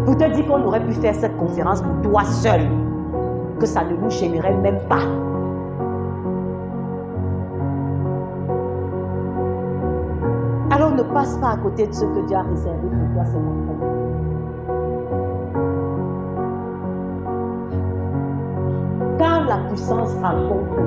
Pour te dire qu'on aurait pu faire cette conférence pour toi seul, que ça ne nous gênerait même pas. Alors ne passe pas à côté de ce que Dieu a réservé pour toi cet après-midi. Quand la puissance rencontre